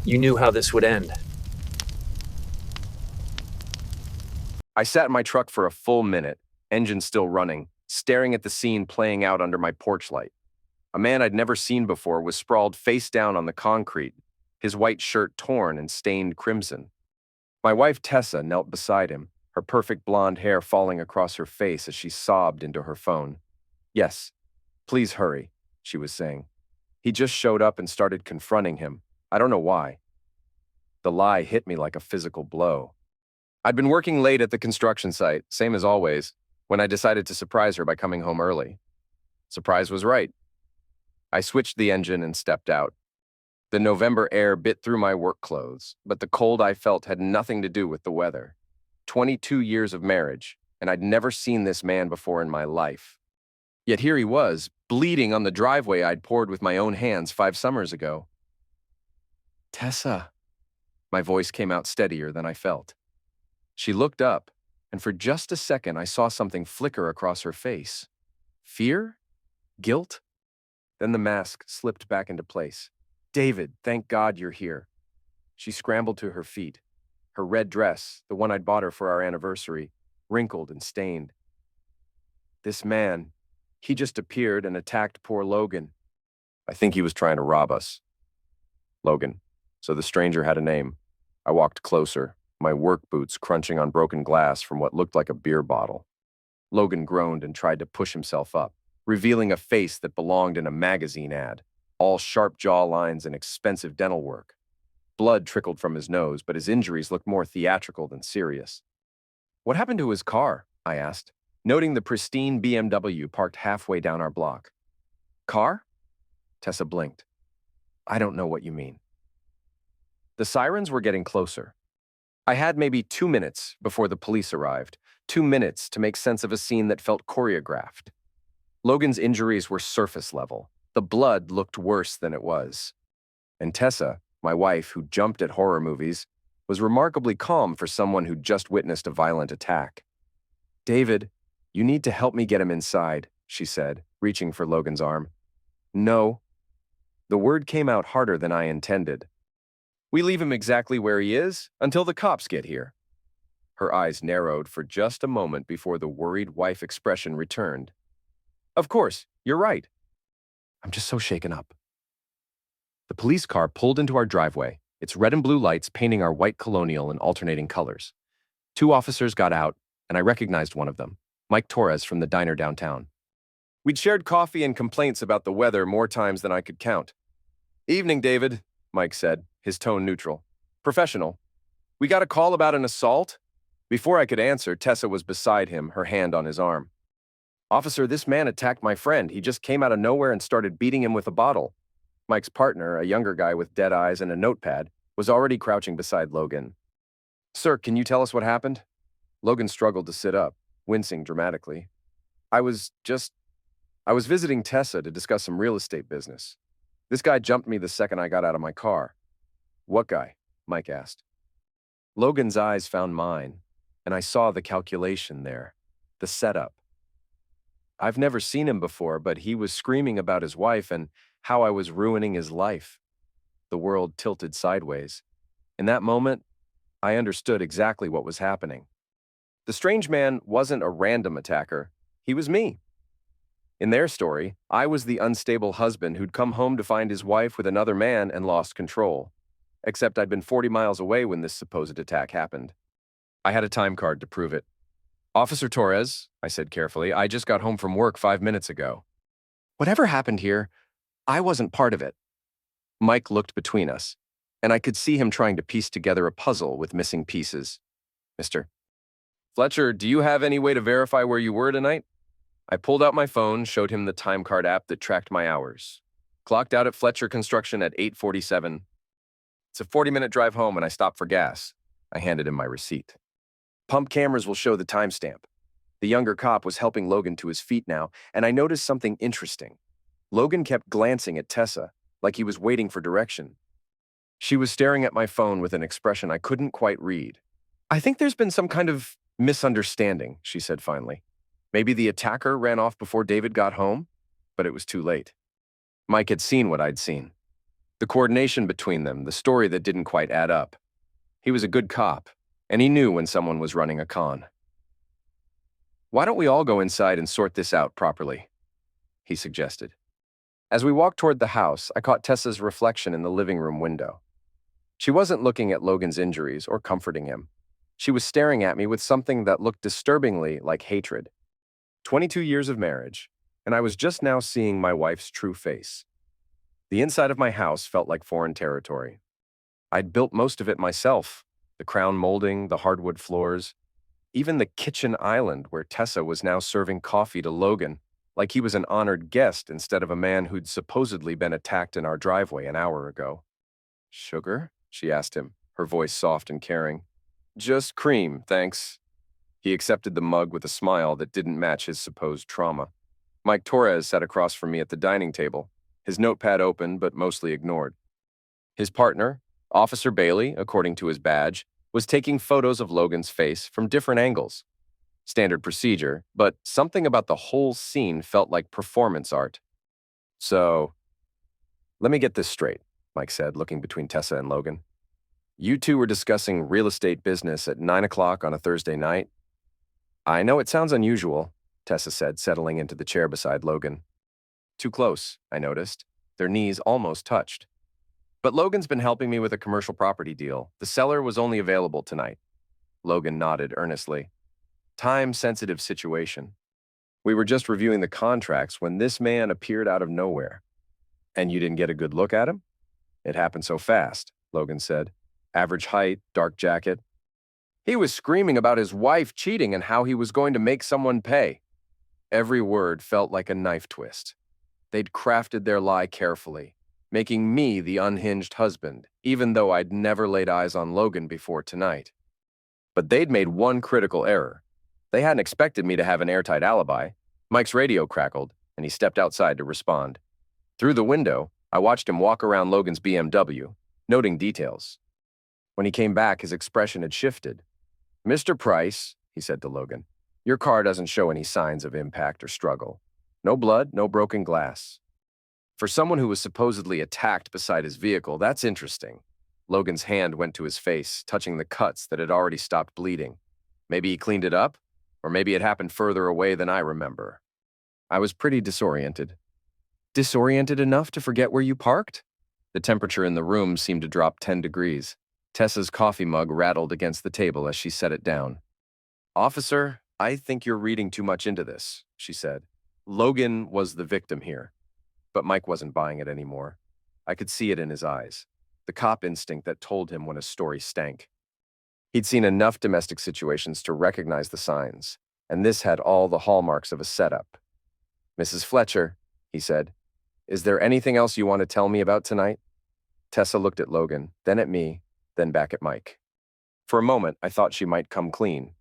You knew how this would end. I sat in my truck for a full minute, engine still running, staring at the scene playing out under my porch light. A man I'd never seen before was sprawled face down on the concrete, his white shirt torn and stained crimson. My wife Tessa knelt beside him, her perfect blonde hair falling across her face as she sobbed into her phone. "Yes, please hurry," she was saying. He just showed up and started confronting him. I don't know why. The lie hit me like a physical blow. I'd been working late at the construction site, same as always, when I decided to surprise her by coming home early. Surprise was right. I switched the engine and stepped out. The November air bit through my work clothes, but the cold I felt had nothing to do with the weather. 22 years of marriage, and I'd never seen this man before in my life. Yet here he was, bleeding on the driveway I'd poured with my own hands 5 summers ago. "Tessa." My voice came out steadier than I felt. She looked up, and for just a second I saw something flicker across her face. Fear? Guilt? Then the mask slipped back into place. "David, thank God you're here." She scrambled to her feet. Her red dress, the one I'd bought her for our anniversary, wrinkled and stained. This man, he just appeared and attacked poor Logan. I think he was trying to rob us. Logan. So the stranger had a name. I walked closer, my work boots crunching on broken glass from what looked like a beer bottle. Logan groaned and tried to push himself up, revealing a face that belonged in a magazine ad, all sharp jaw lines and expensive dental work. Blood trickled from his nose, but his injuries looked more theatrical than serious. "What happened to his car?" I asked, noting the pristine BMW parked halfway down our block. "Car?" Tessa blinked. "I don't know what you mean." The sirens were getting closer. I had maybe 2 minutes before the police arrived, 2 minutes to make sense of a scene that felt choreographed. Logan's injuries were surface level. The blood looked worse than it was. And Tessa, my wife who jumped at horror movies, was remarkably calm for someone who'd just witnessed a violent attack. "David, you need to help me get him inside," she said, reaching for Logan's arm. "No." The word came out harder than I intended. "We leave him exactly where he is until the cops get here." Her eyes narrowed for just a moment before the worried wife expression returned. "Of course, you're right." I'm just so shaken up. The police car pulled into our driveway, its red and blue lights painting our white Colonial in alternating colors. 2 officers got out, and I recognized one of them, Mike Torres from the diner downtown. We'd shared coffee and complaints about the weather more times than I could count. "Evening, David," Mike said, his tone neutral. "Professional. We got a call about an assault?" Before I could answer, Tessa was beside him, her hand on his arm. "Officer, this man attacked my friend. He just came out of nowhere and started beating him with a bottle." Mike's partner, a younger guy with dead eyes and a notepad, was already crouching beside Logan. "Sir, can you tell us what happened?" Logan struggled to sit up, wincing dramatically. I was visiting Tessa to discuss some real estate business. This guy jumped me the second I got out of my car." "What guy?" Mike asked. Logan's eyes found mine, and I saw the calculation there, the setup. I've never seen him before, but he was screaming about his wife and how I was ruining his life. The world tilted sideways. In that moment, I understood exactly what was happening. The strange man wasn't a random attacker. He was me. In their story, I was the unstable husband who'd come home to find his wife with another man and lost control. Except I'd been 40 miles away when this supposed attack happened. I had a time card to prove it. "Officer Torres," I said carefully, "I just got home from work 5 minutes ago." Whatever happened here, I wasn't part of it. Mike looked between us, and I could see him trying to piece together a puzzle with missing pieces. "Mr. Fletcher, do you have any way to verify where you were tonight?" I pulled out my phone, showed him the time card app that tracked my hours. Clocked out at Fletcher Construction at 8:47. "It's a 40-minute drive home and I stopped for gas." I handed him my receipt. "Pump cameras will show the timestamp." The younger cop was helping Logan to his feet now, and I noticed something interesting. Logan kept glancing at Tessa, like he was waiting for direction. She was staring at my phone with an expression I couldn't quite read. "I think there's been some kind of misunderstanding," she said finally. "Maybe the attacker ran off before David got home?" But it was too late. Mike had seen what I'd seen. The coordination between them, the story that didn't quite add up. He was a good cop, and he knew when someone was running a con. "Why don't we all go inside and sort this out properly?" he suggested. As we walked toward the house, I caught Tessa's reflection in the living room window. She wasn't looking at Logan's injuries or comforting him. She was staring at me with something that looked disturbingly like hatred. 22 years of marriage, and I was just now seeing my wife's true face. The inside of my house felt like foreign territory. I'd built most of it myself, the crown molding, the hardwood floors, even the kitchen island where Tessa was now serving coffee to Logan like he was an honored guest instead of a man who'd supposedly been attacked in our driveway an hour ago. "Sugar?" she asked him, her voice soft and caring. "Just cream, thanks." He accepted the mug with a smile that didn't match his supposed trauma. Mike Torres sat across from me at the dining table, his notepad open but mostly ignored. His partner, Officer Bailey, according to his badge, was taking photos of Logan's face from different angles. Standard procedure, but something about the whole scene felt like performance art. "So, let me get this straight," Mike said, looking between Tessa and Logan. "You two were discussing real estate business at 9 o'clock on a Thursday night?" "I know it sounds unusual," Tessa said, settling into the chair beside Logan. "Too close," I noticed. Their knees almost touched. "But Logan's been helping me with a commercial property deal. The seller was only available tonight." Logan nodded earnestly. "Time-sensitive situation. We were just reviewing the contracts when this man appeared out of nowhere." "And you didn't get a good look at him?" "It happened so fast," Logan said. "Average height, dark jacket." "He was screaming about his wife cheating and how he was going to make someone pay." Every word felt like a knife twist. They'd crafted their lie carefully, making me the unhinged husband, even though I'd never laid eyes on Logan before tonight. But they'd made one critical error. They hadn't expected me to have an airtight alibi. Mike's radio crackled, and he stepped outside to respond. Through the window, I watched him walk around Logan's BMW, noting details. When he came back, his expression had shifted. "Mr. Price," he said to Logan, "your car doesn't show any signs of impact or struggle. No blood, no broken glass. For someone who was supposedly attacked beside his vehicle, that's interesting." Logan's hand went to his face, touching the cuts that had already stopped bleeding. "Maybe he cleaned it up? Or maybe it happened further away than I remember." I was pretty disoriented. "Disoriented enough to forget where you parked?" The temperature in the room seemed to drop 10 degrees. Tessa's coffee mug rattled against the table as she set it down. "Officer, I think you're reading too much into this," she said. Logan was the victim here. But Mike wasn't buying it anymore. I could see it in his eyes, the cop instinct that told him when a story stank. He'd seen enough domestic situations to recognize the signs, and this had all the hallmarks of a setup. "Mrs. Fletcher," he said, "is there anything else you want to tell me about tonight?" Tessa looked at Logan, then at me, then back at Mike. For a moment, I thought she might come clean,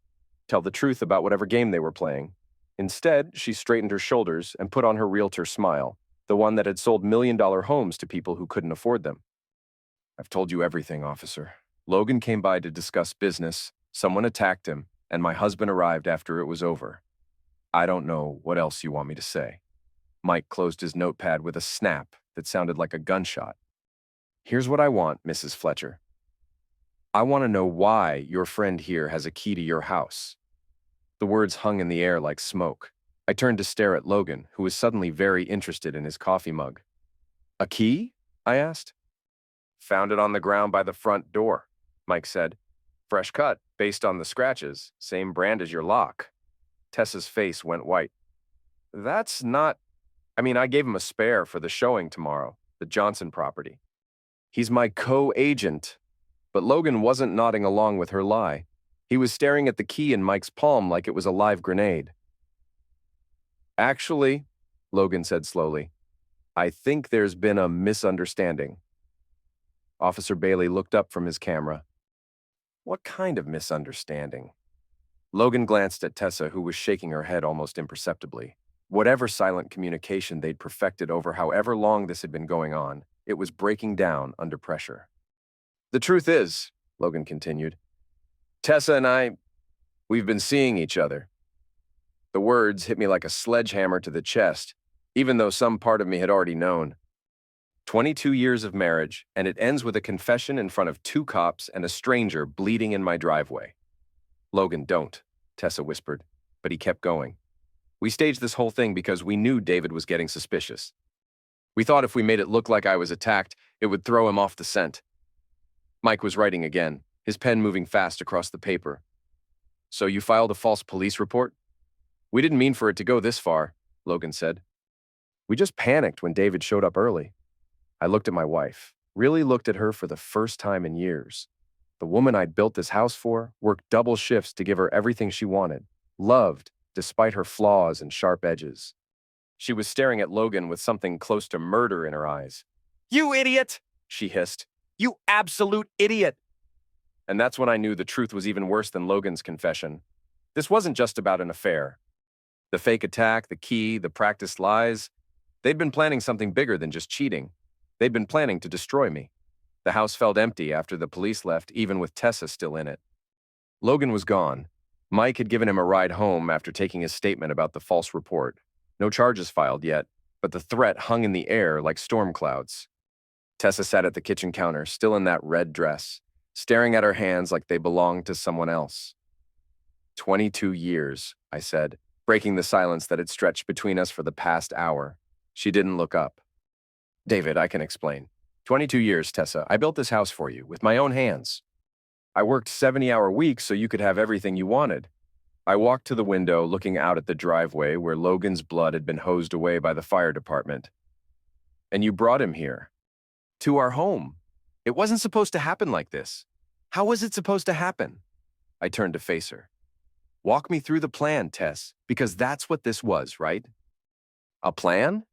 tell the truth about whatever game they were playing. Instead, she straightened her shoulders and put on her realtor smile, the one that had sold million-dollar homes to people who couldn't afford them. "I've told you everything, officer. Logan came by to discuss business, someone attacked him, and my husband arrived after it was over. I don't know what else you want me to say." Mike closed his notepad with a snap that sounded like a gunshot. "Here's what I want, Mrs. Fletcher. I want to know why your friend here has a key to your house." The words hung in the air like smoke. I turned to stare at Logan, who was suddenly very interested in his coffee mug. "A key?" I asked. "Found it on the ground by the front door," Mike said. "Fresh cut, based on the scratches, same brand as your lock." Tessa's face went white. "That's not... I gave him a spare for the showing tomorrow, the Johnson property." "He's my co-agent." But Logan wasn't nodding along with her lie. He was staring at the key in Mike's palm like it was a live grenade. "Actually," Logan said slowly, "I think there's been a misunderstanding." Officer Bailey looked up from his camera. "What kind of misunderstanding?" Logan glanced at Tessa, who was shaking her head almost imperceptibly. Whatever silent communication they'd perfected over however long this had been going on, it was breaking down under pressure. "The truth is," Logan continued, "Tessa and we've been seeing each other." The words hit me like a sledgehammer to the chest, even though some part of me had already known. 22 years of marriage, and it ends with a confession in front of 2 cops and a stranger bleeding in my driveway. Logan, don't, Tessa whispered, but he kept going. We staged this whole thing because we knew David was getting suspicious. We thought if we made it look like I was attacked, it would throw him off the scent. Mike was writing again, his pen moving fast across the paper. So you filed a false police report? We didn't mean for it to go this far, Logan said. We just panicked when David showed up early. I looked at my wife, really looked at her for the first time in years. The woman I'd built this house for worked double shifts to give her everything she wanted, loved, despite her flaws and sharp edges. She was staring at Logan with something close to murder in her eyes. "You idiot!" she hissed. "You absolute idiot!" And that's when I knew the truth was even worse than Logan's confession. This wasn't just about an affair. The fake attack, the key, the practiced lies, they'd been planning something bigger than just cheating. They'd been planning to destroy me. The house felt empty after the police left, even with Tessa still in it. Logan was gone. Mike had given him a ride home after taking his statement about the false report. No charges filed yet, but the threat hung in the air like storm clouds. Tessa sat at the kitchen counter, still in that red dress, staring at her hands like they belonged to someone else. 22 years, I said, breaking the silence that had stretched between us for the past hour. She didn't look up. David, I can explain. 22 years, Tessa. I built this house for you, with my own hands. I worked 70-hour weeks so you could have everything you wanted. I walked to the window, looking out at the driveway where Logan's blood had been hosed away by the fire department. And you brought him here. To our home. It wasn't supposed to happen like this. How was it supposed to happen? I turned to face her. Walk me through the plan, Tess, because that's what this was, right? A plan?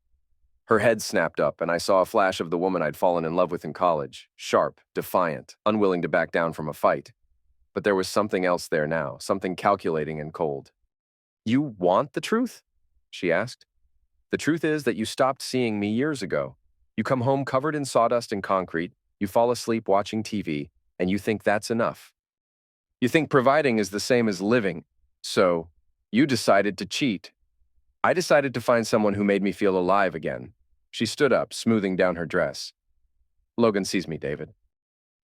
Her head snapped up, and I saw a flash of the woman I'd fallen in love with in college, sharp, defiant, unwilling to back down from a fight. But there was something else there now, something calculating and cold. You want the truth? She asked. The truth is that you stopped seeing me years ago. You come home covered in sawdust and concrete, you fall asleep watching TV, and you think that's enough. You think providing is the same as living, so you decided to cheat. I decided to find someone who made me feel alive again. She stood up, smoothing down her dress. Logan sees me, David.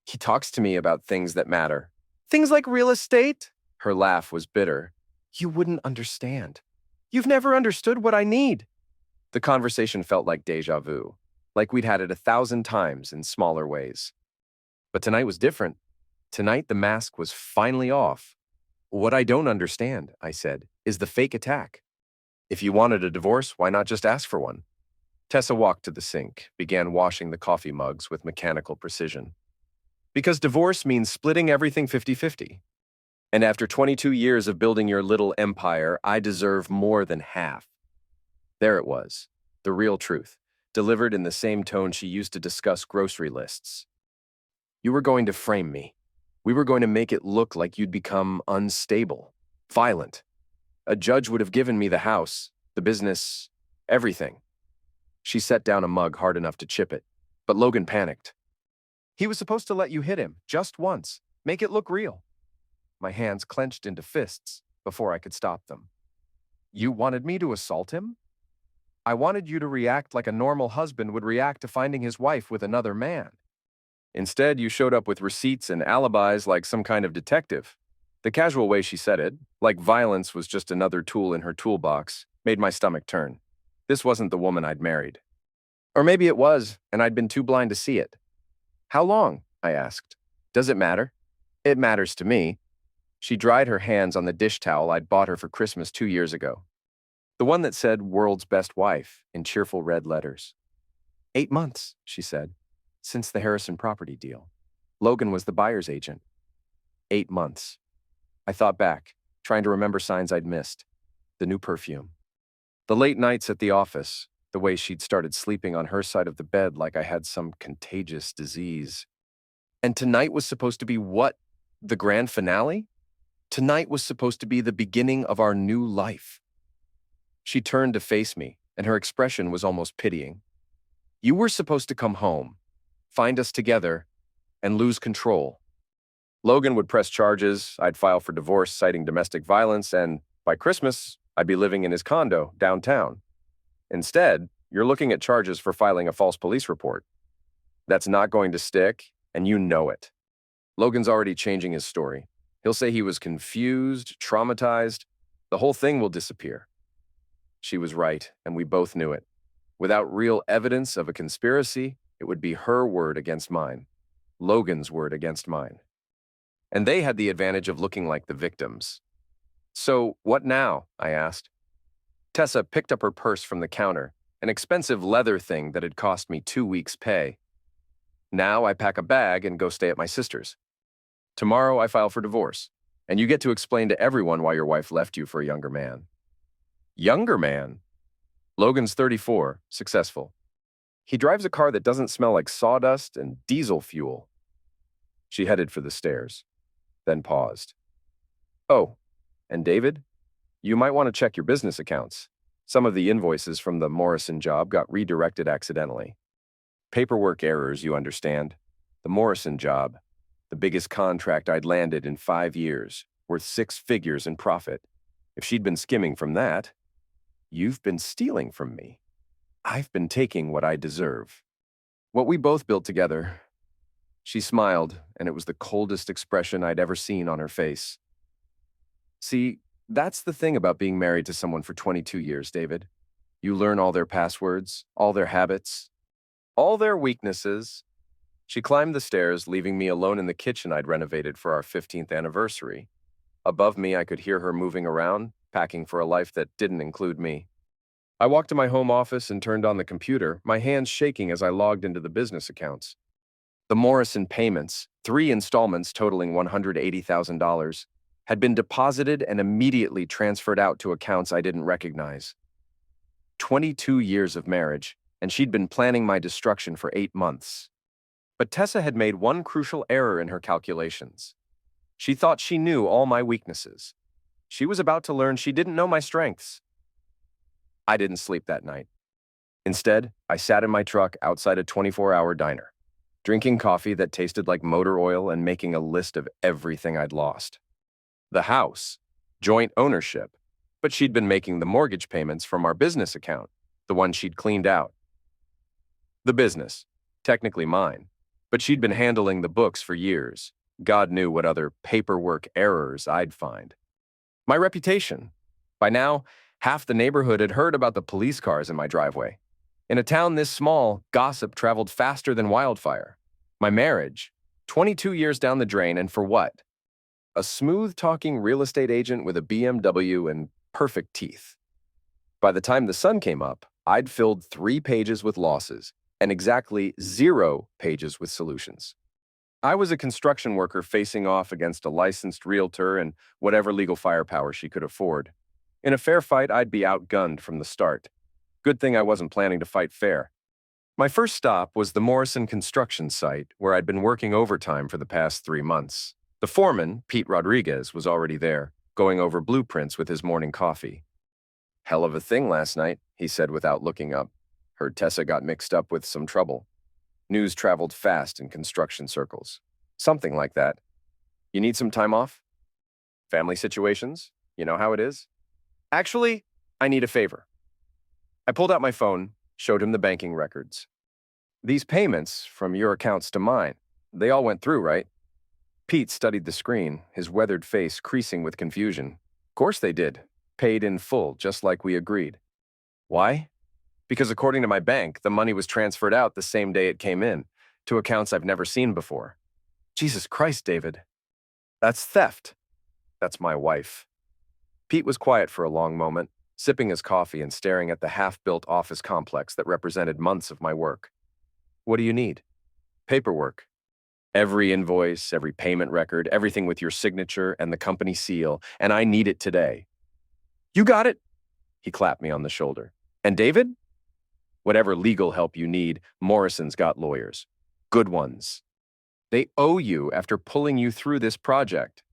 He talks to me about things that matter. Things like real estate? Her laugh was bitter. You wouldn't understand. You've never understood what I need. The conversation felt like deja vu, like we'd had it 1,000 times in smaller ways. But tonight was different. Tonight the mask was finally off. What I don't understand, I said, is the fake attack. If you wanted a divorce, why not just ask for one? Tessa walked to the sink, began washing the coffee mugs with mechanical precision. Because divorce means splitting everything 50-50. And after 22 years of building your little empire, I deserve more than half. There it was, the real truth, delivered in the same tone she used to discuss grocery lists. You were going to frame me. We were going to make it look like you'd become unstable, violent. A judge would have given me the house, the business, everything. She set down a mug hard enough to chip it, but Logan panicked. He was supposed to let you hit him, just once, make it look real. My hands clenched into fists before I could stop them. You wanted me to assault him? I wanted you to react like a normal husband would react to finding his wife with another man. Instead, you showed up with receipts and alibis like some kind of detective. The casual way she said it, like violence was just another tool in her toolbox, made my stomach turn. This wasn't the woman I'd married. Or maybe it was, and I'd been too blind to see it. How long? I asked. Does it matter? It matters to me. She dried her hands on the dish towel I'd bought her for Christmas 2 years ago. The one that said "World's Best Wife" in cheerful red letters. 8 months, she said, since the Harrison property deal. Logan was the buyer's agent. 8 months. I thought back, trying to remember signs I'd missed. The new perfume. The late nights at the office, the way she'd started sleeping on her side of the bed like I had some contagious disease. And tonight was supposed to be what? The grand finale? Tonight was supposed to be the beginning of our new life. She turned to face me, and her expression was almost pitying. You were supposed to come home, find us together, and lose control. Logan would press charges, I'd file for divorce citing domestic violence, and by Christmas, I'd be living in his condo downtown. Instead, you're looking at charges for filing a false police report. That's not going to stick, and you know it. Logan's already changing his story. He'll say he was confused, traumatized. The whole thing will disappear. She was right, and we both knew it. Without real evidence of a conspiracy, it would be her word against mine, Logan's word against mine. And they had the advantage of looking like the victims. So, what now? I asked. Tessa picked up her purse from the counter, an expensive leather thing that had cost me 2 weeks' pay. Now I pack a bag and go stay at my sister's. Tomorrow I file for divorce, and you get to explain to everyone why your wife left you for a younger man. Younger man? Logan's 34, successful. He drives a car that doesn't smell like sawdust and diesel fuel. She headed for the stairs, then paused. Oh, and David? You might want to check your business accounts. Some of the invoices from the Morrison job got redirected accidentally. Paperwork errors, you understand. The Morrison job, the biggest contract I'd landed in 5 years, worth 6 figures in profit. If she'd been skimming from that, you've been stealing from me. I've been taking what I deserve. What we both built together. She smiled, and it was the coldest expression I'd ever seen on her face. See, that's the thing about being married to someone for 22 years, David. You learn all their passwords, all their habits, all their weaknesses. She climbed the stairs, leaving me alone in the kitchen I'd renovated for our 15th anniversary. Above me, I could hear her moving around, packing for a life that didn't include me. I walked to my home office and turned on the computer, my hands shaking as I logged into the business accounts. The Morrison payments, 3 installments totaling $180,000, had been deposited and immediately transferred out to accounts I didn't recognize. 22 years of marriage, and she'd been planning my destruction for 8 months. But Tessa had made one crucial error in her calculations. She thought she knew all my weaknesses. She was about to learn she didn't know my strengths. I didn't sleep that night. Instead, I sat in my truck outside a 24-hour diner, drinking coffee that tasted like motor oil and making a list of everything I'd lost. The house, joint ownership, but she'd been making the mortgage payments from our business account, the one she'd cleaned out. The business, technically mine, but she'd been handling the books for years. God knew what other paperwork errors I'd find. My reputation. By now, half the neighborhood had heard about the police cars in my driveway. In a town this small, gossip traveled faster than wildfire. My marriage, 22 years down the drain, and for what? A smooth-talking real estate agent with a BMW and perfect teeth. By the time the sun came up, I'd filled 3 pages with losses and exactly 0 pages with solutions. I was a construction worker facing off against a licensed realtor and whatever legal firepower she could afford. In a fair fight, I'd be outgunned from the start. Good thing I wasn't planning to fight fair. My first stop was the Morrison construction site, where I'd been working overtime for the past 3 months. The foreman, Pete Rodriguez, was already there, going over blueprints with his morning coffee. Hell of a thing last night, he said without looking up. Heard Tessa got mixed up with some trouble. News traveled fast in construction circles. Something like that. You need some time off? Family situations? You know how it is? Actually, I need a favor. I pulled out my phone, showed him the banking records. These payments, from your accounts to mine, they all went through, right? Pete studied the screen, his weathered face creasing with confusion. Of course they did. Paid in full, just like we agreed. Why? Because according to my bank, the money was transferred out the same day it came in, to accounts I've never seen before. Jesus Christ, David. That's theft. That's my wife. Pete was quiet for a long moment, sipping his coffee and staring at the half-built office complex that represented months of my work. What do you need? Paperwork. Every invoice, every payment record, everything with your signature and the company seal, and I need it today. You got it? He clapped me on the shoulder. And David? Whatever legal help you need, Morrison's got lawyers. Good ones. They owe you after pulling you through this project.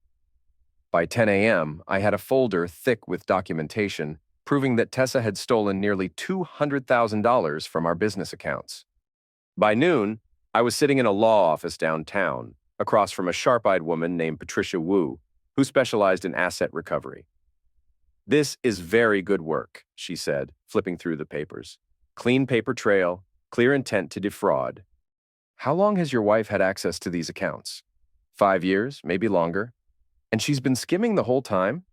By 10 a.m., I had a folder thick with documentation proving that Tessa had stolen nearly $200,000 from our business accounts. By noon, I was sitting in a law office downtown, across from a sharp-eyed woman named Patricia Wu, who specialized in asset recovery. This is very good work, she said, flipping through the papers. Clean paper trail, clear intent to defraud. How long has your wife had access to these accounts? 5 years, maybe longer. And she's been skimming the whole time?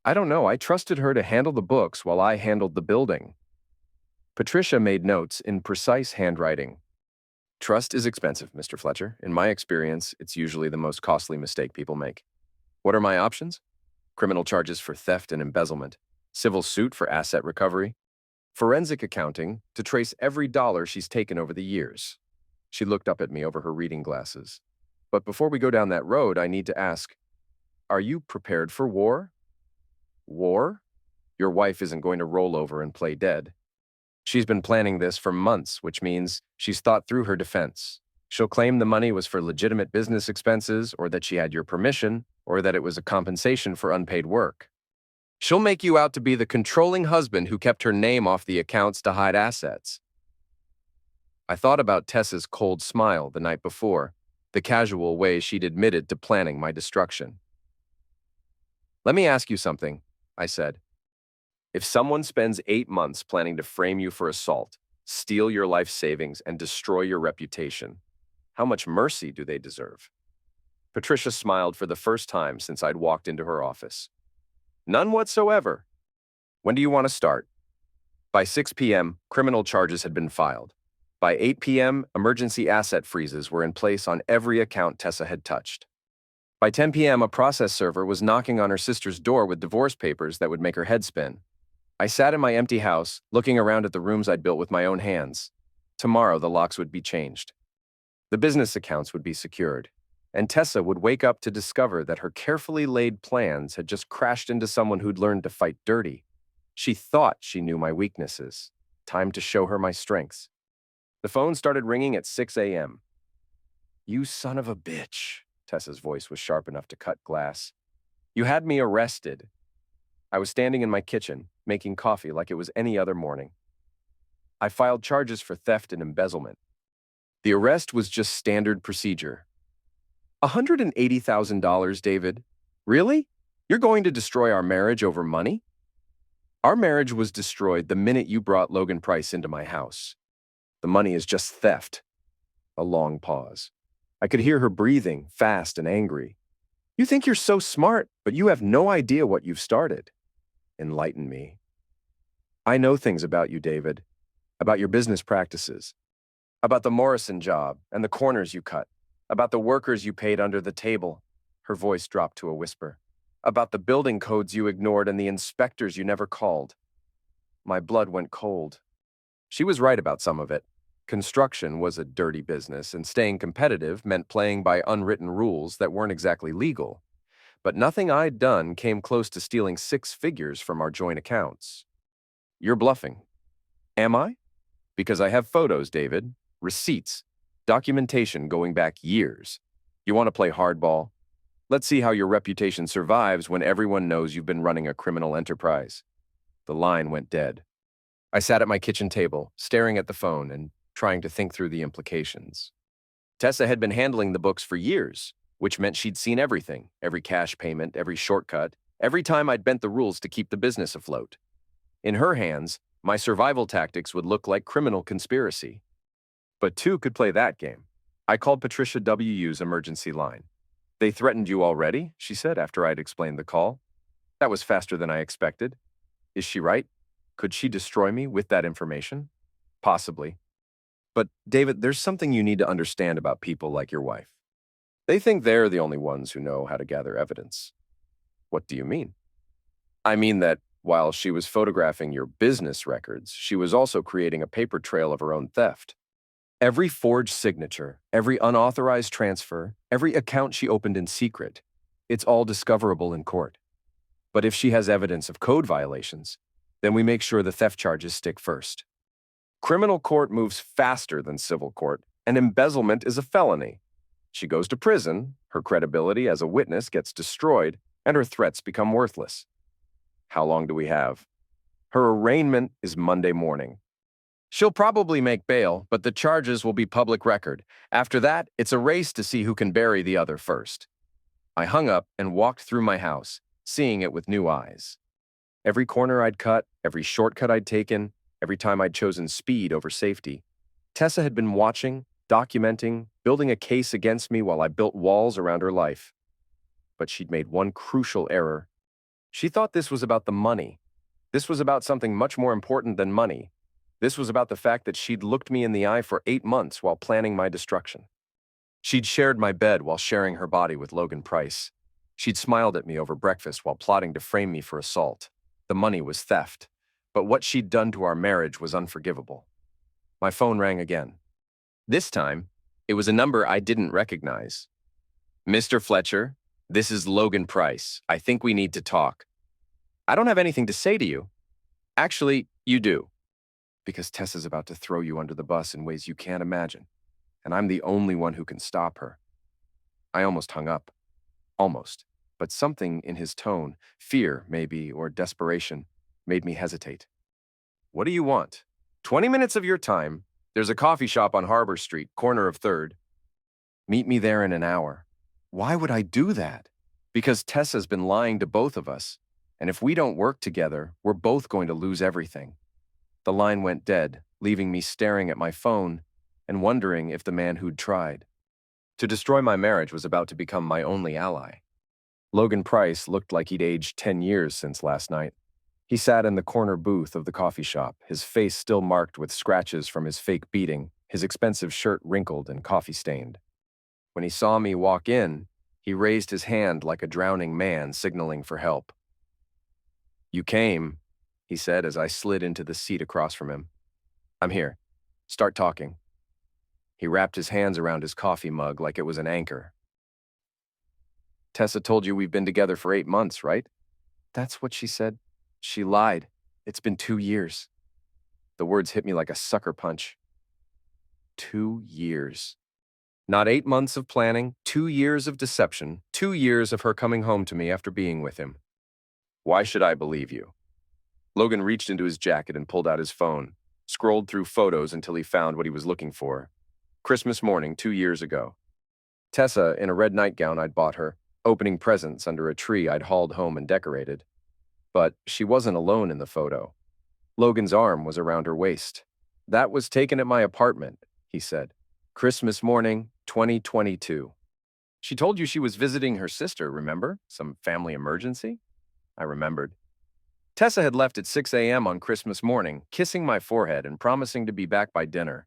I don't know, I trusted her to handle the books while I handled the building. Patricia made notes in precise handwriting. Trust is expensive, Mr. Fletcher. In my experience, it's usually the most costly mistake people make. What are my options? Criminal charges for theft and embezzlement, civil suit for asset recovery, forensic accounting to trace every dollar she's taken over the years. She looked up at me over her reading glasses. But before we go down that road, I need to ask, are you prepared for war? War? Your wife isn't going to roll over and play dead. She's been planning this for months, which means she's thought through her defense. She'll claim the money was for legitimate business expenses, or that she had your permission, or that it was a compensation for unpaid work. She'll make you out to be the controlling husband who kept her name off the accounts to hide assets. I thought about Tessa's cold smile the night before, the casual way she'd admitted to planning my destruction. Let me ask you something, I said. If someone spends 8 months planning to frame you for assault, steal your life savings, and destroy your reputation, how much mercy do they deserve? Patricia smiled for the first time since I'd walked into her office. None whatsoever. When do you want to start? By 6 p.m., criminal charges had been filed. By 8 p.m., emergency asset freezes were in place on every account Tessa had touched. By 10 p.m., a process server was knocking on her sister's door with divorce papers that would make her head spin. I sat in my empty house, looking around at the rooms I'd built with my own hands. Tomorrow, the locks would be changed. The business accounts would be secured, and Tessa would wake up to discover that her carefully laid plans had just crashed into someone who'd learned to fight dirty. She thought she knew my weaknesses. Time to show her my strengths. The phone started ringing at 6 a.m. You son of a bitch. Tessa's voice was sharp enough to cut glass. You had me arrested. I was standing in my kitchen, making coffee like it was any other morning. I filed charges for theft and embezzlement. The arrest was just standard procedure. $180,000, David? Really? You're going to destroy our marriage over money? Our marriage was destroyed the minute you brought Logan Price into my house. The money is just theft. A long pause. I could hear her breathing, fast and angry. You think you're so smart, but you have no idea what you've started. Enlighten me. I know things about you, David. About your business practices. About the Morrison job and the corners you cut. About the workers you paid under the table. Her voice dropped to a whisper. About the building codes you ignored and the inspectors you never called. My blood went cold. She was right about some of it. Construction was a dirty business, and staying competitive meant playing by unwritten rules that weren't exactly legal. But nothing I'd done came close to stealing 6 figures from our joint accounts. You're bluffing. Am I? Because I have photos, David, receipts, documentation going back years. You want to play hardball? Let's see how your reputation survives when everyone knows you've been running a criminal enterprise. The line went dead. I sat at my kitchen table, staring at the phone and trying to think through the implications. Tessa had been handling the books for years, which meant she'd seen everything, every cash payment, every shortcut, every time I'd bent the rules to keep the business afloat. In her hands, my survival tactics would look like criminal conspiracy. But 2 could play that game. I called Patricia W.'s emergency line. They threatened you already, she said after I'd explained the call. That was faster than I expected. Is she right? Could she destroy me with that information? Possibly. But, David, there's something you need to understand about people like your wife. They think they're the only ones who know how to gather evidence. What do you mean? I mean that while she was photographing your business records, she was also creating a paper trail of her own theft. Every forged signature, every unauthorized transfer, every account she opened in secret, it's all discoverable in court. But if she has evidence of code violations, then we make sure the theft charges stick first. Criminal court moves faster than civil court, and embezzlement is a felony. She goes to prison, her credibility as a witness gets destroyed, and her threats become worthless. How long do we have? Her arraignment is Monday morning. She'll probably make bail, but the charges will be public record. After that, it's a race to see who can bury the other first. I hung up and walked through my house, seeing it with new eyes. Every corner I'd cut, every shortcut I'd taken, every time I'd chosen speed over safety, Tessa had been watching, documenting, building a case against me while I built walls around her life. But she'd made one crucial error. She thought this was about the money. This was about something much more important than money. This was about the fact that she'd looked me in the eye for 8 months while planning my destruction. She'd shared my bed while sharing her body with Logan Price. She'd smiled at me over breakfast while plotting to frame me for assault. The money was theft, but what she'd done to our marriage was unforgivable. My phone rang again. This time, it was a number I didn't recognize. "Mr. Fletcher, this is Logan Price. I think we need to talk." "I don't have anything to say to you." "Actually, you do. Because Tessa's about to throw you under the bus in ways you can't imagine, and I'm the only one who can stop her." I almost hung up. Almost. But something in his tone, fear maybe, or desperation, made me hesitate. "What do you want?" 20 minutes of your time. There's a coffee shop on Harbor Street, corner of 3rd. "Meet me there in an hour." Why would I do that? Because Tessa's been lying to both of us, and if we don't work together, we're both going to lose everything. The line went dead, leaving me staring at my phone and wondering if the man who'd tried to destroy my marriage was about to become my only ally. Logan Price looked like he'd aged 10 years since last night. He sat in the corner booth of the coffee shop, his face still marked with scratches from his fake beating, his expensive shirt wrinkled and coffee-stained. When he saw me walk in, he raised his hand like a drowning man signaling for help. "You came," he said as I slid into the seat across from him. "I'm here. Start talking." He wrapped his hands around his coffee mug like it was an anchor. "Tessa told you we've been together for 8 months, right?" "That's what she said." "She lied. It's been 2 years." The words hit me like a sucker punch. 2 years. Not 8 months of planning, 2 years of deception, 2 years of her coming home to me after being with him. Why should I believe you? Logan reached into his jacket and pulled out his phone, scrolled through photos until he found what he was looking for. Christmas morning 2 years ago. Tessa in a red nightgown I'd bought her, opening presents under a tree I'd hauled home and decorated. But she wasn't alone in the photo. Logan's arm was around her waist. "That was taken at my apartment," he said. "Christmas morning, 2022. She told you she was visiting her sister, remember? Some family emergency?" I remembered. Tessa had left at 6 a.m. on Christmas morning, kissing my forehead and promising to be back by dinner.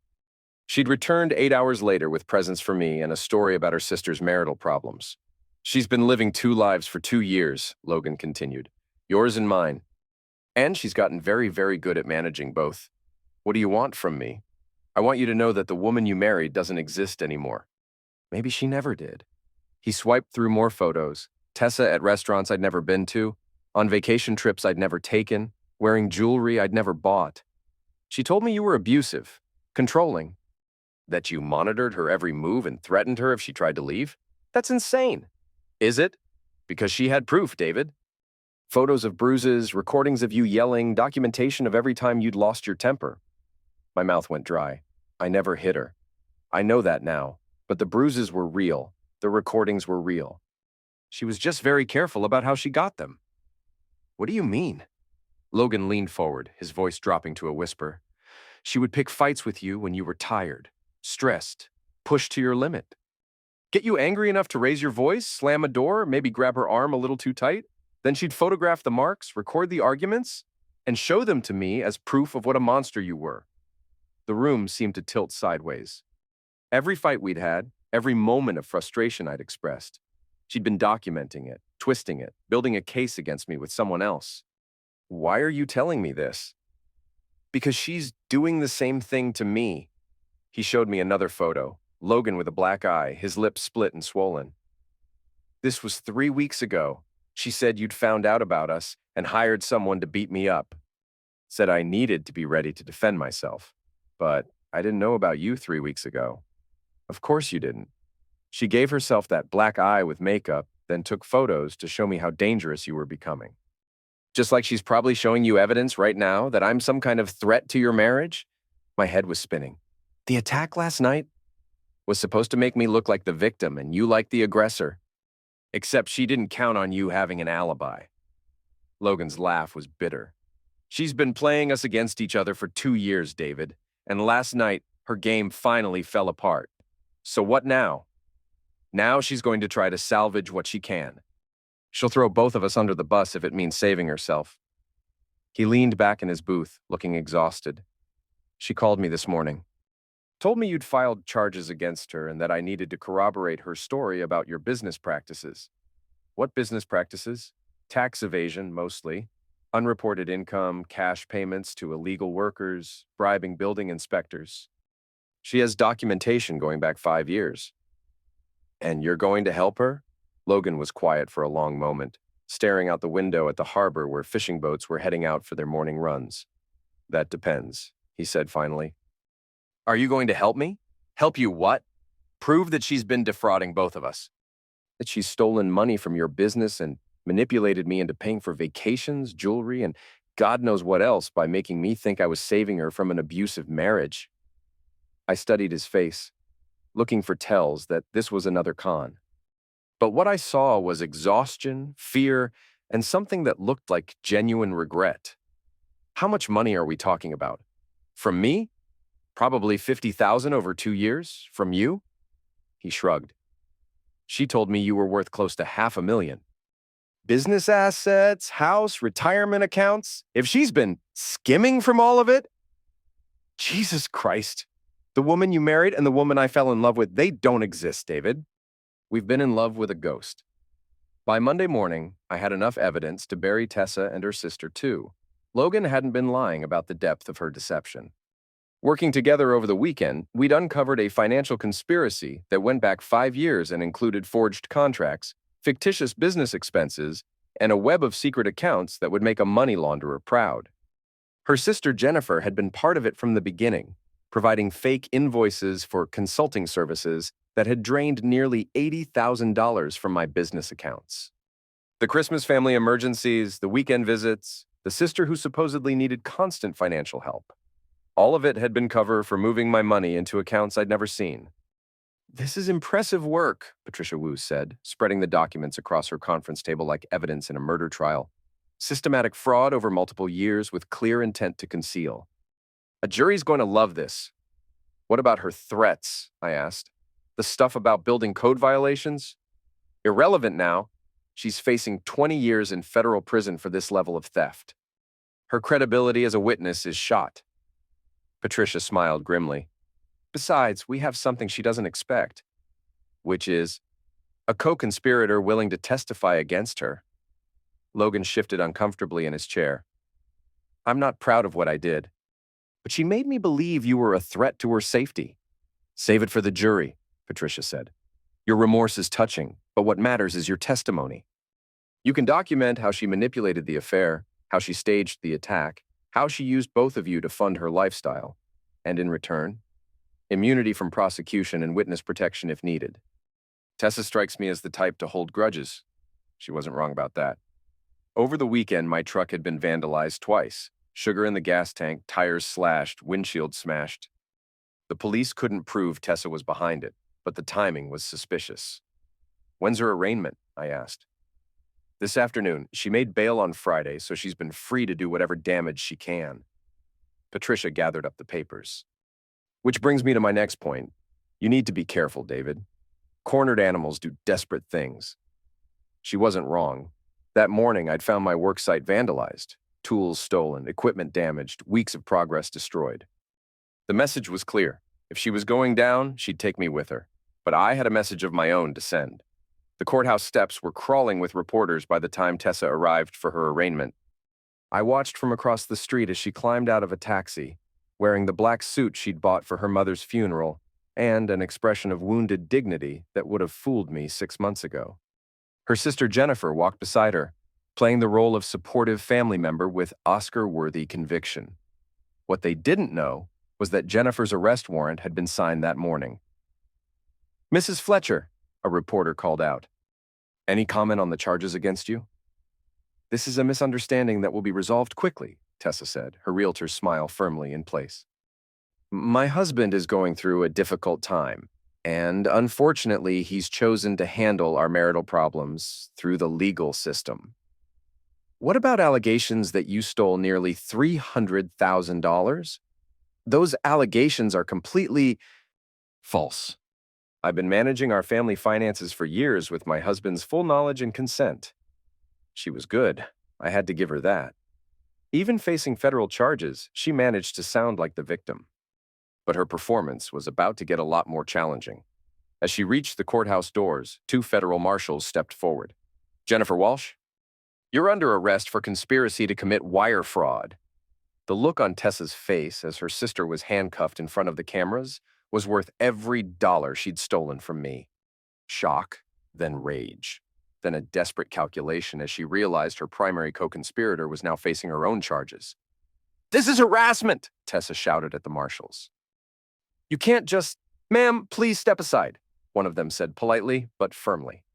She'd returned 8 hours later with presents for me and a story about her sister's marital problems. "She's been living 2 lives for 2 years, Logan continued. "Yours and mine. And she's gotten very, very good at managing both. What do you want from me? I want you to know that the woman you married doesn't exist anymore." Maybe she never did. He swiped through more photos. Tessa at restaurants I'd never been to, on vacation trips I'd never taken, wearing jewelry I'd never bought. "She told me you were abusive, controlling, that you monitored her every move and threatened her if she tried to leave. That's insane." "Is it? Because she had proof, David. Photos of bruises, recordings of you yelling, documentation of every time you'd lost your temper." My mouth went dry. I never hit her. I know that now, but the bruises were real. The recordings were real. She was just very careful about how she got them. "What do you mean?" Logan leaned forward, his voice dropping to a whisper. "She would pick fights with you when you were tired, stressed, pushed to your limit. Get you angry enough to raise your voice, slam a door, maybe grab her arm a little too tight. Then she'd photograph the marks, record the arguments, and show them to me as proof of what a monster you were." The room seemed to tilt sideways. Every fight we'd had, every moment of frustration I'd expressed, she'd been documenting it, twisting it, building a case against me with someone else. "Why are you telling me this?" "Because she's doing the same thing to me." He showed me another photo, Logan with a black eye, his lips split and swollen. "This was 3 weeks ago. She said you'd found out about us and hired someone to beat me up. Said I needed to be ready to defend myself. But I didn't know about you 3 weeks ago." "Of course you didn't." She gave herself that black eye with makeup, then took photos to show me how dangerous you were becoming. "Just like she's probably showing you evidence right now that I'm some kind of threat to your marriage?" My head was spinning. The attack last night was supposed to make me look like the victim and you like the aggressor. Except she didn't count on you having an alibi. Logan's laugh was bitter. "She's been playing us against each other for 2 years, David, and last night her game finally fell apart." So what now? Now she's going to try to salvage what she can. She'll throw both of us under the bus if it means saving herself. He leaned back in his booth, looking exhausted. She called me this morning. Told me you'd filed charges against her and that I needed to corroborate her story about your business practices. What business practices? Tax evasion, mostly. Unreported income, cash payments to illegal workers, bribing building inspectors. She has documentation going back 5 years. And you're going to help her? Logan was quiet for a long moment, staring out the window at the harbor where fishing boats were heading out for their morning runs. That depends, he said finally. Are you going to help me? Help you what? Prove that she's been defrauding both of us. That she's stolen money from your business and manipulated me into paying for vacations, jewelry, and God knows what else by making me think I was saving her from an abusive marriage. I studied his face, looking for tells that this was another con. But what I saw was exhaustion, fear, and something that looked like genuine regret. How much money are we talking about? From me? Probably $50,000 over 2 years. From you? He shrugged. She told me you were worth close to $500,000. Business assets, house, retirement accounts. If she's been skimming from all of it? Jesus Christ. The woman you married and the woman I fell in love with, they don't exist, David. We've been in love with a ghost. By Monday morning, I had enough evidence to bury Tessa and her sister, too. Logan hadn't been lying about the depth of her deception. Working together over the weekend, we'd uncovered a financial conspiracy that went back 5 years and included forged contracts, fictitious business expenses, and a web of secret accounts that would make a money launderer proud. Her sister Jennifer had been part of it from the beginning, providing fake invoices for consulting services that had drained nearly $80,000 from my business accounts. The Christmas family emergencies, the weekend visits, the sister who supposedly needed constant financial help. All of it had been cover for moving my money into accounts I'd never seen. This is impressive work, Patricia Wu said, spreading the documents across her conference table like evidence in a murder trial. Systematic fraud over multiple years with clear intent to conceal. A jury's going to love this. What about her threats? I asked. The stuff about building code violations? Irrelevant now. She's facing 20 years in federal prison for this level of theft. Her credibility as a witness is shot. Patricia smiled grimly. Besides, we have something she doesn't expect, which is a co-conspirator willing to testify against her. Logan shifted uncomfortably in his chair. I'm not proud of what I did, but she made me believe you were a threat to her safety. Save it for the jury, Patricia said. Your remorse is touching, but what matters is your testimony. You can document how she manipulated the affair, how she staged the attack, how she used both of you to fund her lifestyle, and in return, immunity from prosecution and witness protection if needed. Tessa strikes me as the type to hold grudges. She wasn't wrong about that. Over the weekend, my truck had been vandalized twice. Sugar in the gas tank, tires slashed, windshield smashed. The police couldn't prove Tessa was behind it, but the timing was suspicious. When's her arraignment? I asked. This afternoon. She made bail on Friday, so she's been free to do whatever damage she can. Patricia gathered up the papers. Which brings me to my next point. You need to be careful, David. Cornered animals do desperate things. She wasn't wrong. That morning, I'd found my work site vandalized, tools stolen, equipment damaged, weeks of progress destroyed. The message was clear. If she was going down, she'd take me with her. But I had a message of my own to send. The courthouse steps were crawling with reporters by the time Tessa arrived for her arraignment. I watched from across the street as she climbed out of a taxi, wearing the black suit she'd bought for her mother's funeral, and an expression of wounded dignity that would have fooled me 6 months ago. Her sister Jennifer walked beside her, playing the role of supportive family member with Oscar-worthy conviction. What they didn't know was that Jennifer's arrest warrant had been signed that morning. Mrs. Fletcher, a reporter called out. Any comment on the charges against you? This is a misunderstanding that will be resolved quickly, Tessa said, her realtor's smile firmly in place. My husband is going through a difficult time, and unfortunately, he's chosen to handle our marital problems through the legal system. What about allegations that you stole nearly $300,000? Those allegations are completely false. I've been managing our family finances for years with my husband's full knowledge and consent. She was good. I had to give her that. Even facing federal charges, she managed to sound like the victim. But her performance was about to get a lot more challenging. As she reached the courthouse doors, two federal marshals stepped forward. "Jennifer Walsh, you're under arrest for conspiracy to commit wire fraud." The look on Tessa's face as her sister was handcuffed in front of the cameras was worth every dollar she'd stolen from me. Shock, then rage, then a desperate calculation as she realized her primary co-conspirator was now facing her own charges. "This is harassment!" Tessa shouted at the marshals. "You can't just— Ma'am, please step aside," one of them said politely but firmly.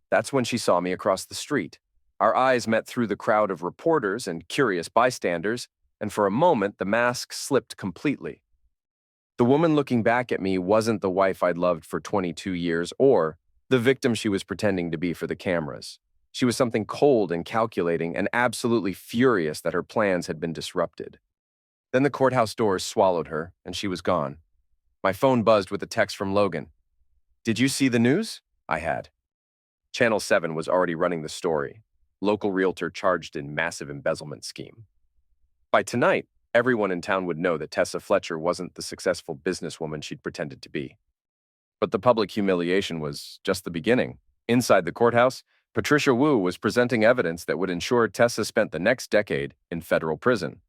That's when she saw me across the street. Our eyes met through the crowd of reporters and curious bystanders, and for a moment the mask slipped completely. The woman looking back at me wasn't the wife I'd loved for 22 years or the victim she was pretending to be for the cameras. She was something cold and calculating and absolutely furious that her plans had been disrupted. Then the courthouse doors swallowed her, and she was gone. My phone buzzed with a text from Logan. "Did you see the news?" I had. Channel 7 was already running the story. Local realtor charged in massive embezzlement scheme. By tonight, everyone in town would know that Tessa Fletcher wasn't the successful businesswoman she'd pretended to be. But the public humiliation was just the beginning. Inside the courthouse, Patricia Wu was presenting evidence that would ensure Tessa spent the next decade in federal prison.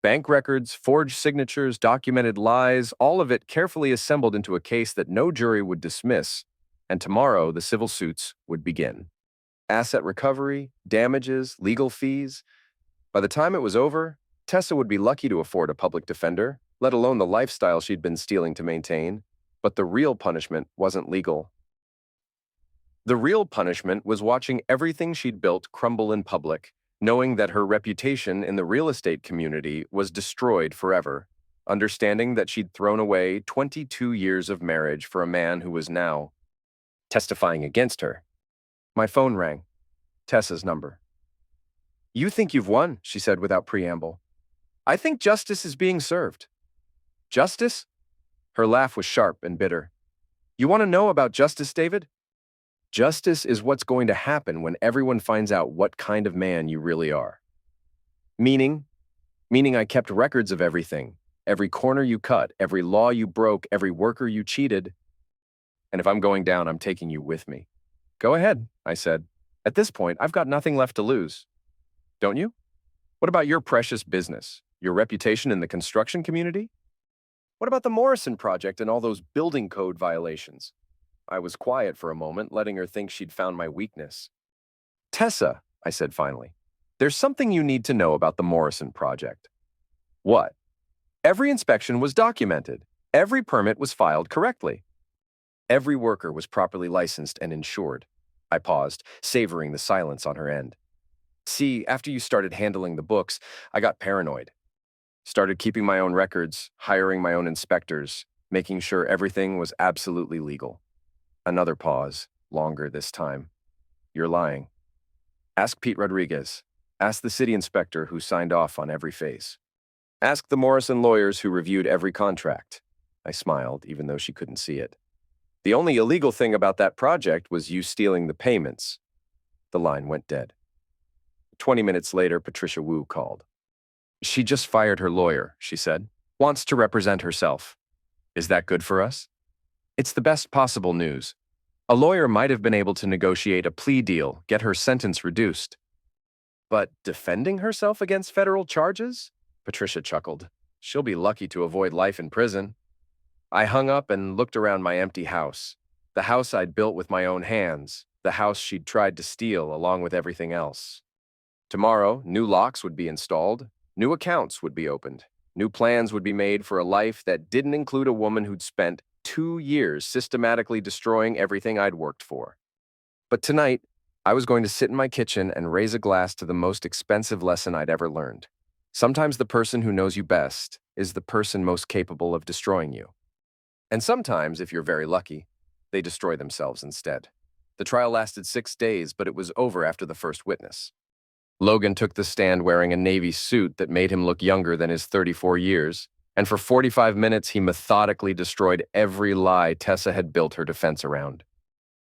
Bank records, forged signatures, documented lies, all of it carefully assembled into a case that no jury would dismiss, and tomorrow the civil suits would begin. Asset recovery, damages, legal fees. By the time it was over, Tessa would be lucky to afford a public defender, let alone the lifestyle she'd been stealing to maintain. But the real punishment wasn't legal. The real punishment was watching everything she'd built crumble in public, knowing that her reputation in the real estate community was destroyed forever, understanding that she'd thrown away 22 years of marriage for a man who was now testifying against her. My phone rang. Tessa's number. "You think you've won," she said without preamble. "I think justice is being served." "Justice?" Her laugh was sharp and bitter. "You want to know about justice, David? Justice is what's going to happen when everyone finds out what kind of man you really are." Meaning I kept records of everything, every corner you cut, every law you broke, every worker you cheated. "And if I'm going down, I'm taking you with me." "Go ahead," I said. "At this point, I've got nothing left to lose." "Don't you? What about your precious business, your reputation in the construction community? What about the Morrison Project and all those building code violations?" I was quiet for a moment, letting her think she'd found my weakness. "Tessa," I said finally, "there's something you need to know about the Morrison Project." "What?" "Every inspection was documented. Every permit was filed correctly. Every worker was properly licensed and insured." I paused, savoring the silence on her end. "See, after you started handling the books, I got paranoid. Started keeping my own records, hiring my own inspectors, making sure everything was absolutely legal." Another pause, longer this time. "You're lying. Ask Pete Rodriguez. Ask the city inspector who signed off on every phase. Ask the Morrison lawyers who reviewed every contract." I smiled, even though she couldn't see it. "The only illegal thing about that project was you stealing the payments." The line went dead. 20 minutes later, Patricia Wu called. "She just fired her lawyer," she said. "Wants to represent herself." "Is that good for us?" "It's the best possible news. A lawyer might have been able to negotiate a plea deal, get her sentence reduced." "But defending herself against federal charges?" Patricia chuckled. "She'll be lucky to avoid life in prison." I hung up and looked around my empty house. The house I'd built with my own hands, the house she'd tried to steal along with everything else. Tomorrow, new locks would be installed, new accounts would be opened, new plans would be made for a life that didn't include a woman who'd spent 2 years systematically destroying everything I'd worked for. But tonight, I was going to sit in my kitchen and raise a glass to the most expensive lesson I'd ever learned. Sometimes the person who knows you best is the person most capable of destroying you. And sometimes, if you're very lucky, they destroy themselves instead. The trial lasted 6 days, but it was over after the first witness. Logan took the stand wearing a navy suit that made him look younger than his 34 years. And for 45 minutes, he methodically destroyed every lie Tessa had built her defense around.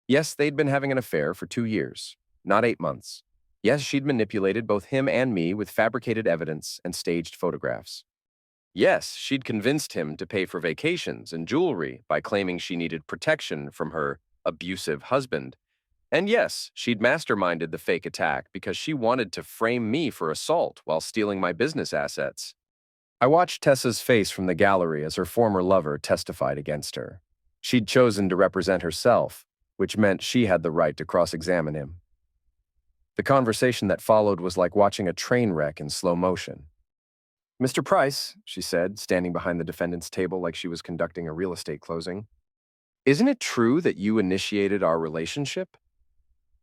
Yes, they'd been having an affair for 2 years, not 8 months. Yes, she'd manipulated both him and me with fabricated evidence and staged photographs. Yes, she'd convinced him to pay for vacations and jewelry by claiming she needed protection from her abusive husband. And yes, she'd masterminded the fake attack because she wanted to frame me for assault while stealing my business assets. I watched Tessa's face from the gallery as her former lover testified against her. She'd chosen to represent herself, which meant she had the right to cross-examine him. The conversation that followed was like watching a train wreck in slow motion. "Mr. Price," she said, standing behind the defendant's table like she was conducting a real estate closing, "isn't it true that you initiated our relationship?"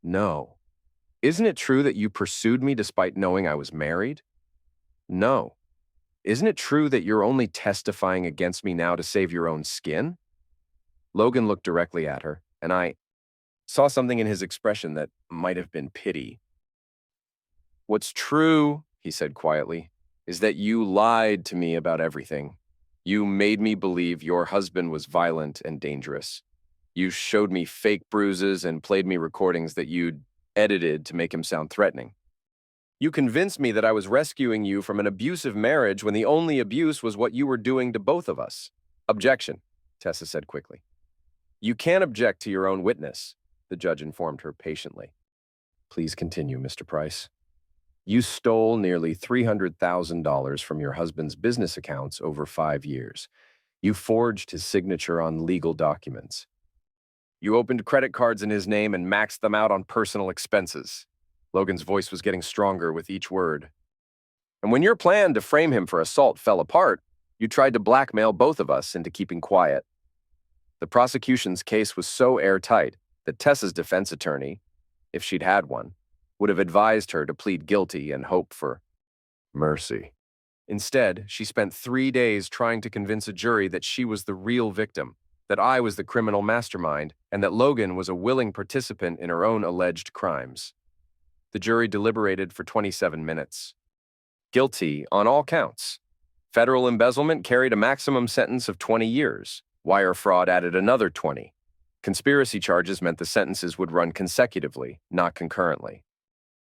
"No." "Isn't it true that you pursued me despite knowing I was married?" "No." "Isn't it true that you're only testifying against me now to save your own skin?" Logan looked directly at her, and I saw something in his expression that might have been pity. "What's true," he said quietly, "is that you lied to me about everything. You made me believe your husband was violent and dangerous. You showed me fake bruises and played me recordings that you'd edited to make him sound threatening. You convinced me that I was rescuing you from an abusive marriage when the only abuse was what you were doing to both of us." "Objection," Tessa said quickly. "You can't object to your own witness," the judge informed her patiently. "Please continue, Mr. Price." "You stole nearly $300,000 from your husband's business accounts over 5 years. You forged his signature on legal documents. You opened credit cards in his name and maxed them out on personal expenses." Logan's voice was getting stronger with each word. "And when your plan to frame him for assault fell apart, you tried to blackmail both of us into keeping quiet. The prosecution's case was so airtight that Tessa's defense attorney, if she'd had one, would have advised her to plead guilty and hope for mercy. Instead, she spent 3 days trying to convince a jury that she was the real victim, that I was the criminal mastermind, and that Logan was a willing participant in her own alleged crimes. The jury deliberated for 27 minutes. Guilty on all counts. Federal embezzlement carried a maximum sentence of 20 years. Wire fraud added another 20. Conspiracy charges meant the sentences would run consecutively, not concurrently.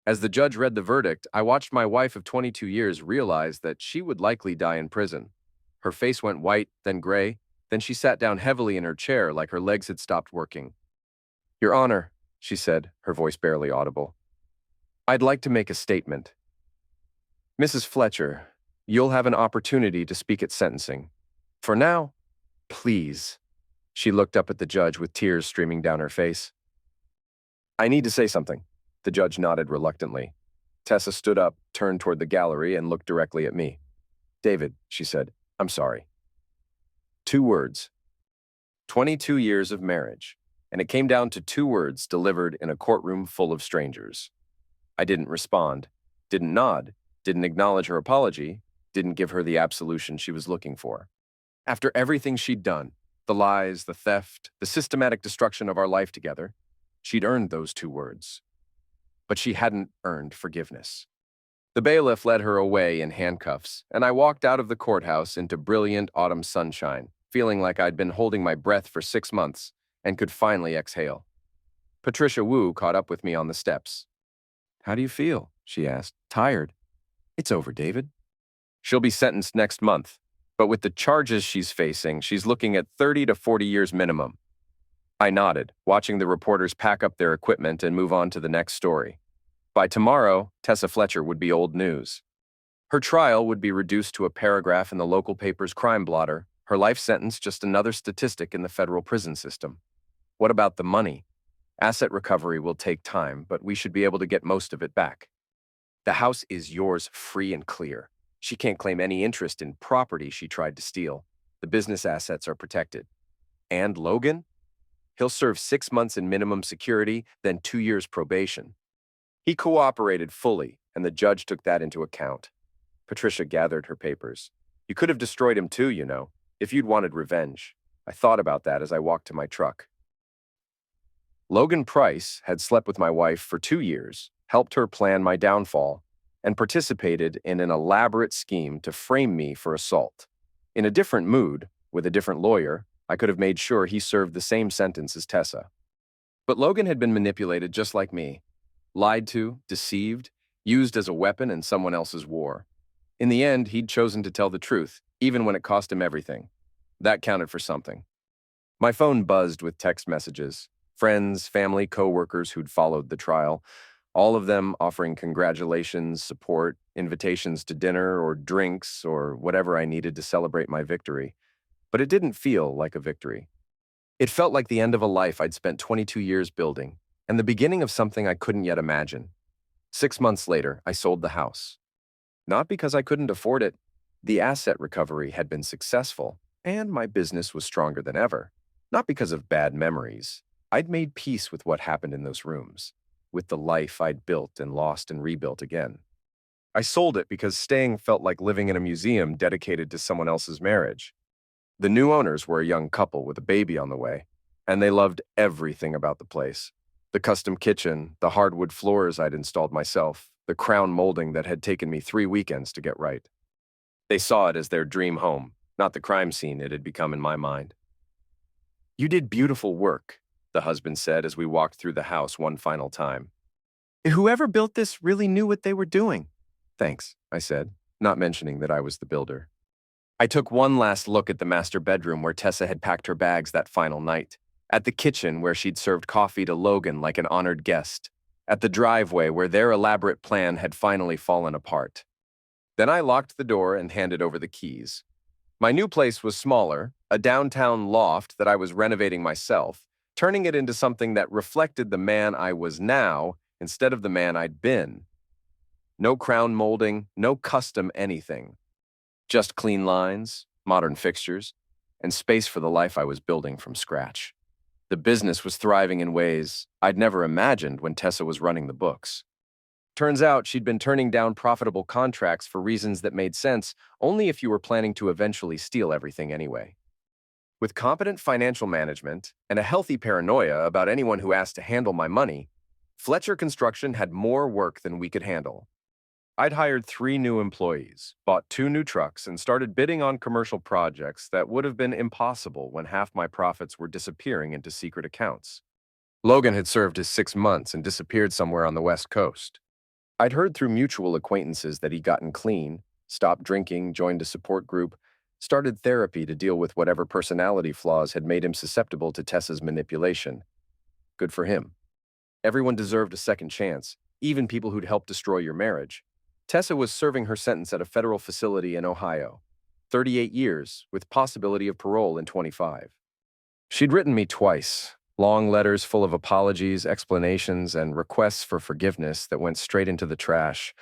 As the judge read the verdict, I watched my wife of 22 years realize that she would likely die in prison. Her face went white, then gray, then she sat down heavily in her chair like her legs had stopped working. "Your Honor," she said, her voice barely audible, "I'd like to make a statement." "Mrs. Fletcher, you'll have an opportunity to speak at sentencing. For now, please." She looked up at the judge with tears streaming down her face. "I need to say something." The judge nodded reluctantly. Tessa stood up, turned toward the gallery, and looked directly at me. "David," she said, "I'm sorry." 2 words. 22 years of marriage, and it came down to 2 words delivered in a courtroom full of strangers. I didn't respond, didn't nod, didn't acknowledge her apology, didn't give her the absolution she was looking for. After everything she'd done, the lies, the theft, the systematic destruction of our life together, she'd earned those 2 words. But she hadn't earned forgiveness. The bailiff led her away in handcuffs, and I walked out of the courthouse into brilliant autumn sunshine, feeling like I'd been holding my breath for 6 months and could finally exhale. Patricia Wu caught up with me on the steps. "How do you feel?" she asked. "Tired?" "It's over, David." "She'll be sentenced next month, but with the charges she's facing, she's looking at 30 to 40 years minimum." I nodded, watching the reporters pack up their equipment and move on to the next story. By tomorrow, Tessa Fletcher would be old news. Her trial would be reduced to a paragraph in the local paper's crime blotter, her life sentence just another statistic in the federal prison system. What about the money? Asset recovery will take time, but we should be able to get most of it back. The house is yours free and clear. She can't claim any interest in property she tried to steal. The business assets are protected. And Logan? He'll serve 6 months in minimum security, then 2 years probation. He cooperated fully, and the judge took that into account. Patricia gathered her papers. "You could have destroyed him too, you know, if you'd wanted revenge." I thought about that as I walked to my truck. Logan Price had slept with my wife for 2 years, helped her plan my downfall, and participated in an elaborate scheme to frame me for assault. In a different mood, with a different lawyer, I could have made sure he served the same sentence as Tessa. But Logan had been manipulated just like me, lied to, deceived, used as a weapon in someone else's war. In the end, he'd chosen to tell the truth, even when it cost him everything. That counted for something. My phone buzzed with text messages, friends, family, coworkers who'd followed the trial, all of them offering congratulations, support, invitations to dinner or drinks or whatever I needed to celebrate my victory. But it didn't feel like a victory. It felt like the end of a life I'd spent 22 years building, and the beginning of something I couldn't yet imagine. 6 months later, I sold the house. Not because I couldn't afford it. The asset recovery had been successful, and my business was stronger than ever. Not because of bad memories. I'd made peace with what happened in those rooms, with the life I'd built and lost and rebuilt again. I sold it because staying felt like living in a museum dedicated to someone else's marriage. The new owners were a young couple with a baby on the way, and they loved everything about the place. The custom kitchen, the hardwood floors I'd installed myself, the crown molding that had taken me 3 weekends to get right. They saw it as their dream home, not the crime scene it had become in my mind. "You did beautiful work," the husband said as we walked through the house one final time. "Whoever built this really knew what they were doing." "Thanks," I said, not mentioning that I was the builder. I took one last look at the master bedroom where Tessa had packed her bags that final night, at the kitchen where she'd served coffee to Logan like an honored guest, at the driveway where their elaborate plan had finally fallen apart. Then I locked the door and handed over the keys. My new place was smaller, a downtown loft that I was renovating myself, turning it into something that reflected the man I was now instead of the man I'd been. No crown molding, no custom anything. Just clean lines, modern fixtures, and space for the life I was building from scratch. The business was thriving in ways I'd never imagined when Tessa was running the books. Turns out she'd been turning down profitable contracts for reasons that made sense only if you were planning to eventually steal everything anyway. With competent financial management and a healthy paranoia about anyone who asked to handle my money, Fletcher Construction had more work than we could handle. I'd hired 3 new employees, bought 2 new trucks, and started bidding on commercial projects that would have been impossible when half my profits were disappearing into secret accounts. Logan had served his 6 months and disappeared somewhere on the West Coast. I'd heard through mutual acquaintances that he'd gotten clean, stopped drinking, joined a support group, started therapy to deal with whatever personality flaws had made him susceptible to Tessa's manipulation. Good for him. Everyone deserved a second chance, even people who'd helped destroy your marriage. Tessa was serving her sentence at a federal facility in Ohio, 38 years, with possibility of parole in 25. She'd written me twice, long letters full of apologies, explanations, and requests for forgiveness that went straight into the trash.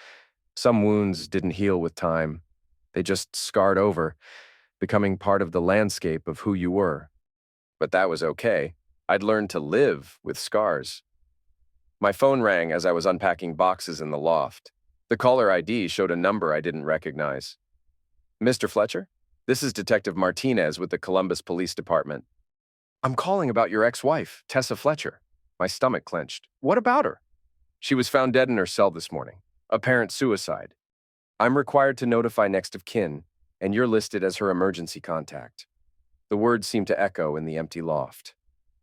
Some wounds didn't heal with time. They just scarred over, becoming part of the landscape of who you were. But that was okay. I'd learned to live with scars. My phone rang as I was unpacking boxes in the loft. The caller ID showed a number I didn't recognize. "Mr. Fletcher? This is Detective Martinez with the Columbus Police Department. I'm calling about your ex-wife, Tessa Fletcher." My stomach clenched. "What about her?" "She was found dead in her cell this morning. Apparent suicide. I'm required to notify next of kin, and you're listed as her emergency contact." The words seemed to echo in the empty loft.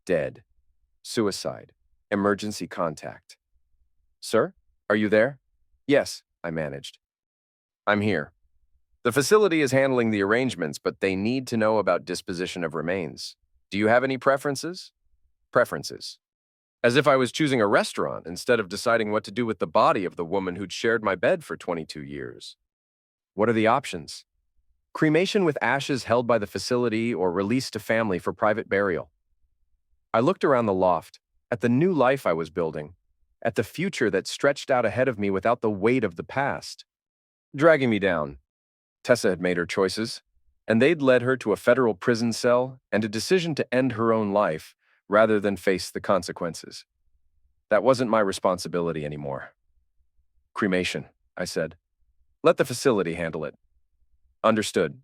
Dead. Suicide. Emergency contact. "Sir, are you there?" "Yes," I managed. "I'm here. The facility is handling the arrangements, but they need to know about disposition of remains. Do you have any preferences?" Preferences. As if I was choosing a restaurant instead of deciding what to do with the body of the woman who'd shared my bed for 22 years. "What are the options?" "Cremation with ashes held by the facility or release to family for private burial." I looked around the loft, at the new life I was building, at the future that stretched out ahead of me without the weight of the past. Dragging me down. Tessa had made her choices, and they'd led her to a federal prison cell and a decision to end her own life rather than face the consequences. That wasn't my responsibility anymore. "Cremation," I said. "Let the facility handle it." "Understood.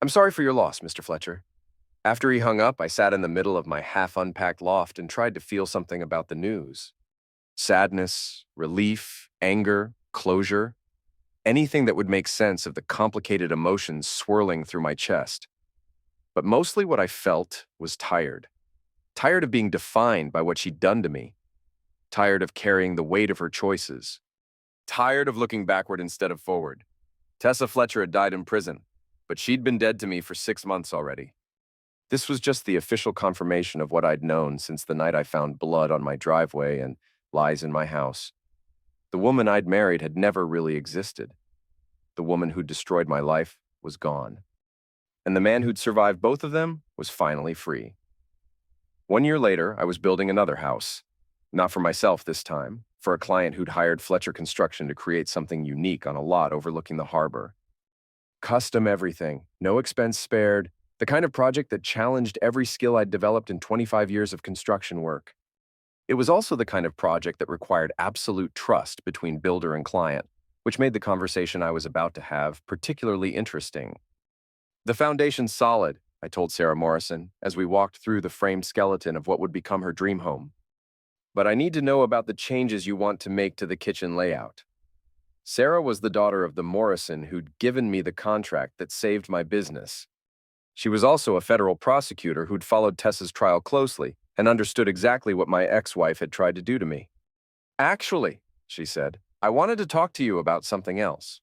I'm sorry for your loss, Mr. Fletcher." After he hung up, I sat in the middle of my half-unpacked loft and tried to feel something about the news. Sadness, relief, anger, closure. anything that would make sense of the complicated emotions swirling through my chest. But mostly what I felt was tired. Tired of being defined by what she'd done to me. Tired of carrying the weight of her choices. Tired of looking backward instead of forward. Tessa Fletcher had died in prison, but she'd been dead to me for 6 months already. This was just the official confirmation of what I'd known since the night I found blood on my driveway and lies in my house. The woman I'd married had never really existed. The woman who'd destroyed my life was gone. And the man who'd survived both of them was finally free. 1 year later, I was building another house. Not for myself this time, for a client who'd hired Fletcher Construction to create something unique on a lot overlooking the harbor. Custom everything, no expense spared, the kind of project that challenged every skill I'd developed in 25 years of construction work. It was also the kind of project that required absolute trust between builder and client, which made the conversation I was about to have particularly interesting. "The foundation's solid," I told Sarah Morrison as we walked through the framed skeleton of what would become her dream home. "But I need to know about the changes you want to make to the kitchen layout." Sarah was the daughter of the Morrison who'd given me the contract that saved my business. She was also a federal prosecutor who'd followed Tessa's trial closely and understood exactly what my ex-wife had tried to do to me. "Actually," she said, "I wanted to talk to you about something else."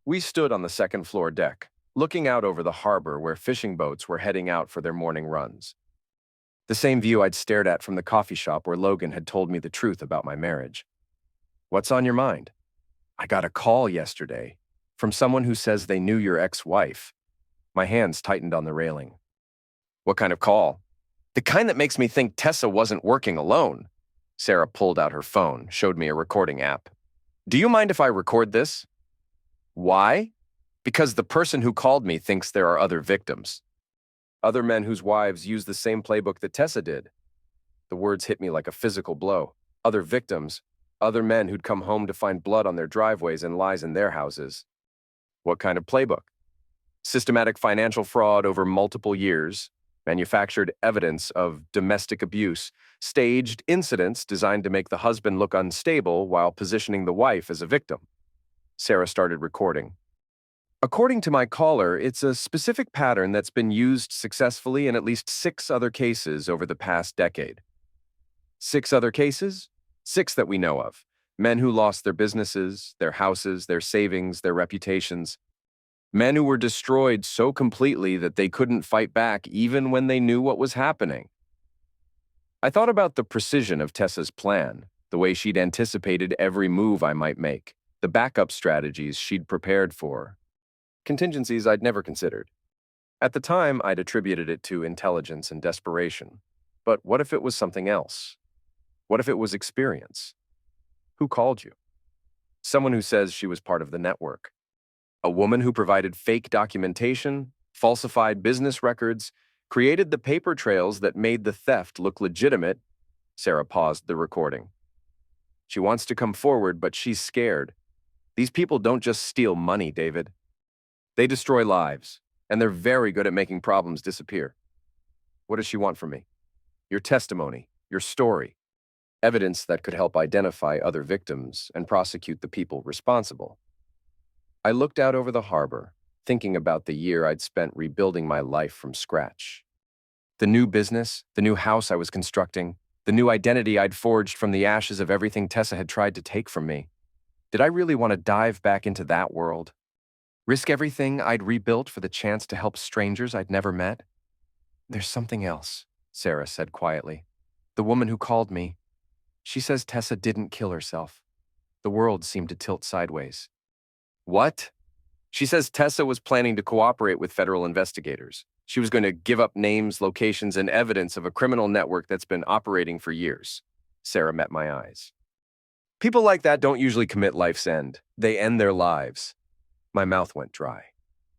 We stood on the second floor deck, looking out over the harbor where fishing boats were heading out for their morning runs. The same view I'd stared at from the coffee shop where Logan had told me the truth about my marriage. "What's on your mind?" "I got a call yesterday from someone who says they knew your ex-wife." My hands tightened on the railing. "What kind of call?" "The kind that makes me think Tessa wasn't working alone." Sarah pulled out her phone, showed me a recording app. "Do you mind if I record this?" "Why?" "Because the person who called me thinks there are other victims. Other men whose wives used the same playbook that Tessa did." The words hit me like a physical blow. Other victims, other men who'd come home to find blood on their driveways and lies in their houses. "What kind of playbook?" "Systematic financial fraud over multiple years, manufactured evidence of domestic abuse, staged incidents designed to make the husband look unstable while positioning the wife as a victim." Sarah started recording. "According to my caller, it's a specific pattern that's been used successfully in at least 6 other cases over the past decade." 6 other cases? 6 that we know of. Men who lost their businesses, their houses, their savings, their reputations. Men who were destroyed so completely that they couldn't fight back even when they knew what was happening. I thought about the precision of Tessa's plan, the way she'd anticipated every move I might make, the backup strategies she'd prepared for. Contingencies I'd never considered. At the time, I'd attributed it to intelligence and desperation. But what if it was something else? What if it was experience? Who called you? Someone who says she was part of the network. A woman who provided fake documentation, falsified business records, created the paper trails that made the theft look legitimate. Sarah paused the recording. "She wants to come forward, but she's scared. These people don't just steal money, David. They destroy lives, and they're very good at making problems disappear." "What does she want from me?" "Your testimony, your story, evidence that could help identify other victims and prosecute the people responsible." I looked out over the harbor, thinking about the year I'd spent rebuilding my life from scratch. The new business, the new house I was constructing, the new identity I'd forged from the ashes of everything Tessa had tried to take from me. Did I really want to dive back into that world? Risk everything I'd rebuilt for the chance to help strangers I'd never met? "There's something else," Sarah said quietly. "The woman who called me, she says Tessa didn't kill herself." The world seemed to tilt sideways. "What?" "She says Tessa was planning to cooperate with federal investigators. She was going to give up names, locations, and evidence of a criminal network that's been operating for years." Sarah met my eyes. "People like that don't usually commit life's end. They end their lives." My mouth went dry.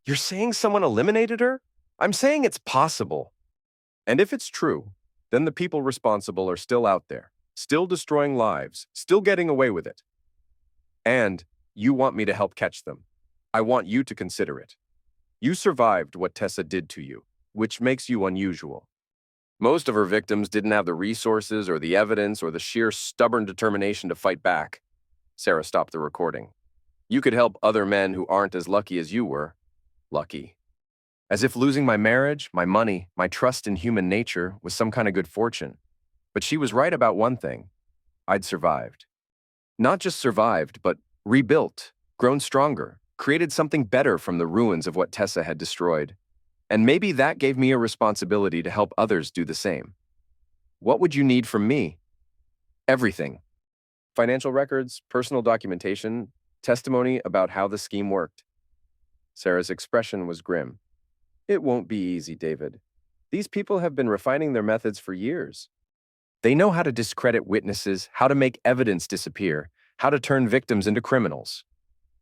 "You're saying someone eliminated her?" "I'm saying it's possible. And if it's true, then the people responsible are still out there, still destroying lives, still getting away with it. And you want me to help catch them. I want you to consider it. You survived what Tessa did to you, which makes you unusual. Most of her victims didn't have the resources or the evidence or the sheer stubborn determination to fight back." Sarah stopped the recording. You could help other men who aren't as lucky as you were. Lucky. As if losing my marriage, my money, my trust in human nature was some kind of good fortune. But she was right about one thing. I'd survived. Not just survived, but rebuilt, grown stronger, created something better from the ruins of what Tessa had destroyed. And maybe that gave me a responsibility to help others do the same. What would you need from me? Everything. Financial records, personal documentation, testimony about how the scheme worked. Sarah's expression was grim. It won't be easy, David. These people have been refining their methods for years. They know how to discredit witnesses, how to make evidence disappear, how to turn victims into criminals.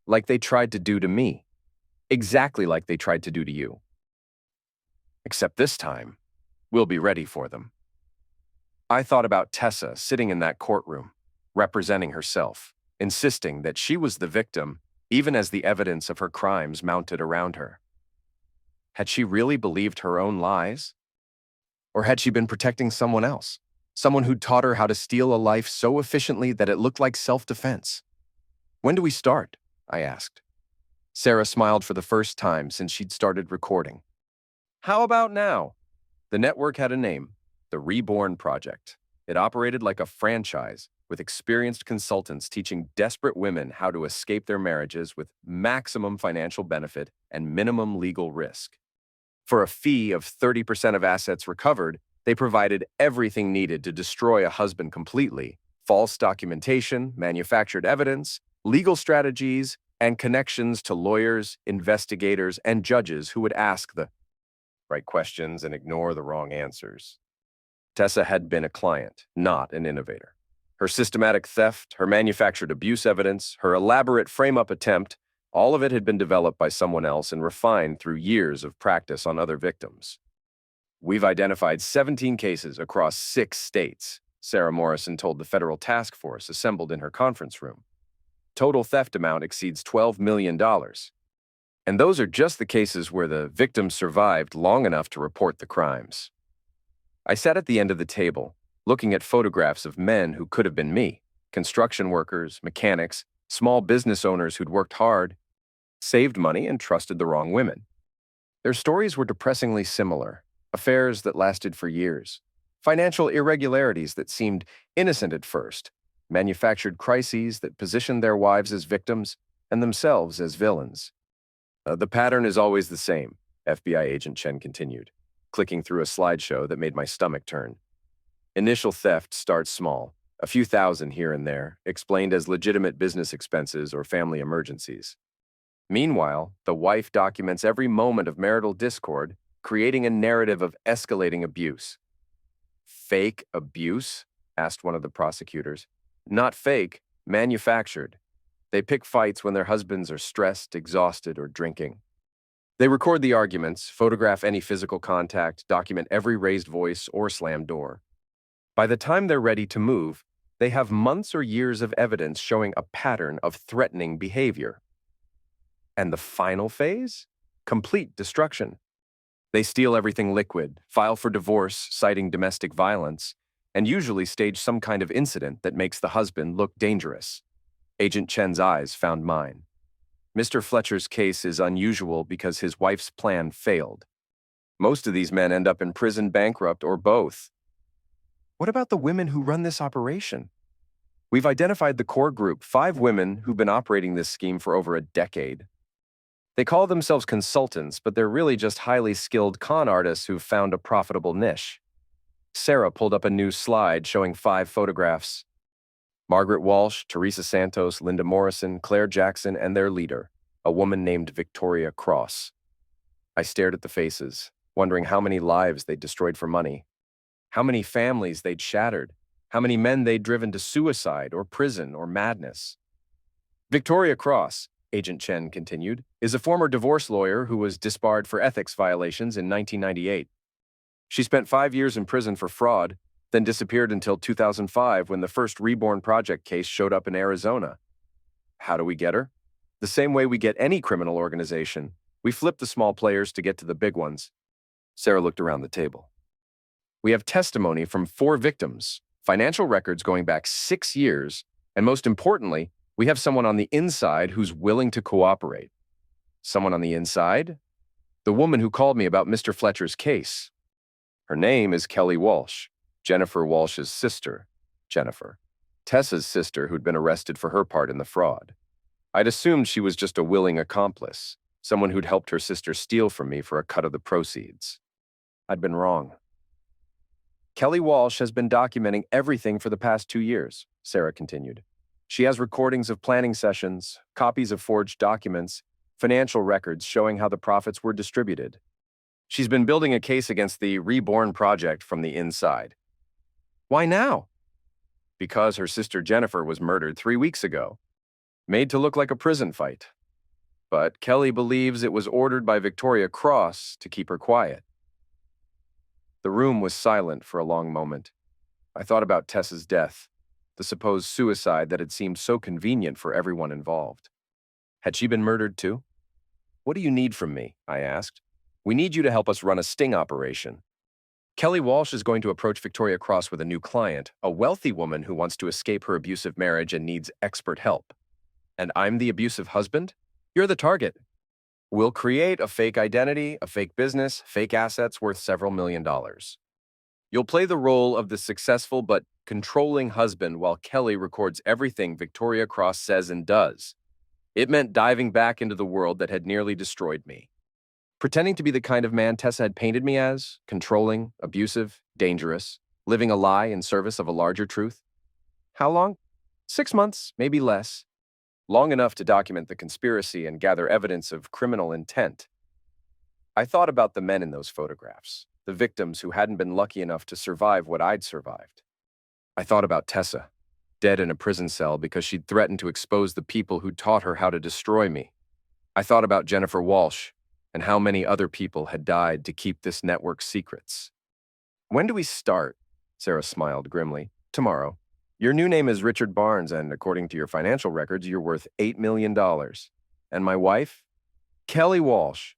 Like they tried to do to me. Exactly like they tried to do to you. Except this time, we'll be ready for them. I thought about Tessa sitting in that courtroom, representing herself, insisting that she was the victim, even as the evidence of her crimes mounted around her. Had she really believed her own lies? Or had she been protecting someone else? Someone who'd taught her how to steal a life so efficiently that it looked like self-defense. When do we start? I asked. Sarah smiled for the first time since she'd started recording. How about now? The network had a name, the Reborn Project. It operated like a franchise, with experienced consultants teaching desperate women how to escape their marriages with maximum financial benefit and minimum legal risk. For a fee of 30% of assets recovered, they provided everything needed to destroy a husband completely: false documentation, manufactured evidence, legal strategies, and connections to lawyers, investigators, and judges who would ask the right questions and ignore the wrong answers. Tessa had been a client, not an innovator. Her systematic theft, her manufactured abuse evidence, her elaborate frame-up attempt, all of it had been developed by someone else and refined through years of practice on other victims. We've identified 17 cases across 6 states, Sarah Morrison told the federal task force assembled in her conference room. Total theft amount exceeds $12 million. And those are just the cases where the victims survived long enough to report the crimes. I sat at the end of the table, looking at photographs of men who could have been me: construction workers, mechanics, small business owners who'd worked hard, saved money, and trusted the wrong women. Their stories were depressingly similar: affairs that lasted for years, financial irregularities that seemed innocent at first, manufactured crises that positioned their wives as victims and themselves as villains. The pattern is always the same, FBI agent Chen continued, clicking through a slideshow that made my stomach turn. Initial theft starts small, a few thousand here and there, explained as legitimate business expenses or family emergencies. Meanwhile, the wife documents every moment of marital discord, creating a narrative of escalating abuse. Fake abuse? Asked one of the prosecutors. Not fake, manufactured. They pick fights when their husbands are stressed, exhausted, or drinking. They record the arguments, photograph any physical contact, document every raised voice or slammed door. By the time they're ready to move, they have months or years of evidence showing a pattern of threatening behavior. And the final phase? Complete destruction. They steal everything liquid, file for divorce, citing domestic violence, and usually stage some kind of incident that makes the husband look dangerous. Agent Chen's eyes found mine. Mr. Fletcher's case is unusual because his wife's plan failed. Most of these men end up in prison, bankrupt, or both. What about the women who run this operation? We've identified the core group, 5 women who've been operating this scheme for over a decade. They call themselves consultants, but they're really just highly skilled con artists who've found a profitable niche. Sarah pulled up a new slide showing 5 photographs. Margaret Walsh, Teresa Santos, Linda Morrison, Claire Jackson, and their leader, a woman named Victoria Cross. I stared at the faces, wondering how many lives they'd destroyed for money, how many families they'd shattered, how many men they'd driven to suicide or prison or madness. Victoria Cross, Agent Chen continued, is a former divorce lawyer who was disbarred for ethics violations in 1998. She spent 5 years in prison for fraud, then disappeared until 2005 when the first Reborn Project case showed up in Arizona. How do we get her? The same way we get any criminal organization. We flip the small players to get to the big ones. Sarah looked around the table. We have testimony from 4 victims, financial records going back 6 years, and most importantly, We have someone on the inside who's willing to cooperate. Someone on the inside? The woman who called me about Mr. Fletcher's case. Her name is Kelly Walsh, Jennifer Walsh's sister, Jennifer. Tessa's sister who'd been arrested for her part in the fraud. I'd assumed she was just a willing accomplice, someone who'd helped her sister steal from me for a cut of the proceeds. I'd been wrong. Kelly Walsh has been documenting everything for the past 2 years, Sarah continued. She has recordings of planning sessions, copies of forged documents, financial records showing how the profits were distributed. She's been building a case against the Reborn Project from the inside. Why now? Because her sister Jennifer was murdered 3 weeks ago, made to look like a prison fight. But Kelly believes it was ordered by Victoria Cross to keep her quiet. The room was silent for a long moment. I thought about Tessa's death, the supposed suicide that had seemed so convenient for everyone involved. Had she been murdered too? What do you need from me? I asked. We need you to help us run a sting operation. Kelly Walsh is going to approach Victoria Cross with a new client, a wealthy woman who wants to escape her abusive marriage and needs expert help. And I'm the abusive husband? You're the target. We'll create a fake identity, a fake business, fake assets worth several $1,000,000. You'll play the role of the successful but controlling husband while Kelly records everything Victoria Cross says and does. It meant diving back into the world that had nearly destroyed me. Pretending to be the kind of man Tessa had painted me as, controlling, abusive, dangerous, living a lie in service of a larger truth. How long? 6 months, maybe less. Long enough to document the conspiracy and gather evidence of criminal intent. I thought about the men in those photographs, the victims who hadn't been lucky enough to survive what I'd survived. I thought about Tessa, dead in a prison cell because she'd threatened to expose the people who taught her how to destroy me. I thought about Jennifer Walsh and how many other people had died to keep this network's secrets. When do we start? Sarah smiled grimly. Tomorrow. Your new name is Richard Barnes, and according to your financial records, you're worth $8 million. And my wife? Kelly Walsh.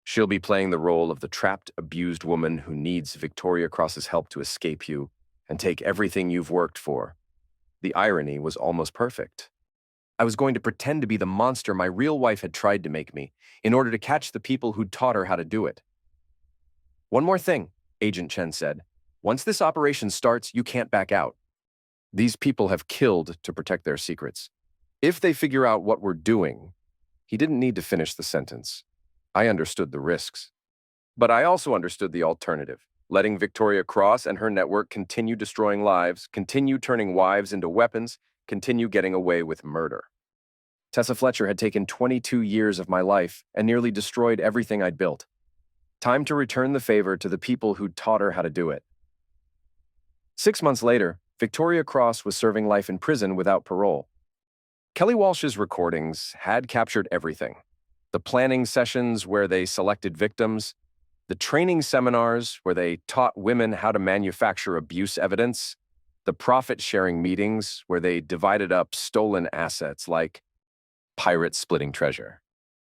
She'll be playing the role of the trapped, abused woman who needs Victoria Cross's help to escape you and take everything you've worked for. The irony was almost perfect. I was going to pretend to be the monster my real wife had tried to make me in order to catch the people who'd taught her how to do it. One more thing, Agent Chen said. Once this operation starts, you can't back out. These people have killed to protect their secrets. If they figure out what we're doing, he didn't need to finish the sentence. I understood the risks. But I also understood the alternative, letting Victoria Cross and her network continue destroying lives, continue turning wives into weapons, continue getting away with murder. Tessa Fletcher had taken 22 years of my life and nearly destroyed everything I'd built. Time to return the favor to the people who'd taught her how to do it. 6 months later, Victoria Cross was serving life in prison without parole. Kelly Walsh's recordings had captured everything. The planning sessions where they selected victims, the training seminars where they taught women how to manufacture abuse evidence, the profit-sharing meetings where they divided up stolen assets like pirates splitting treasure.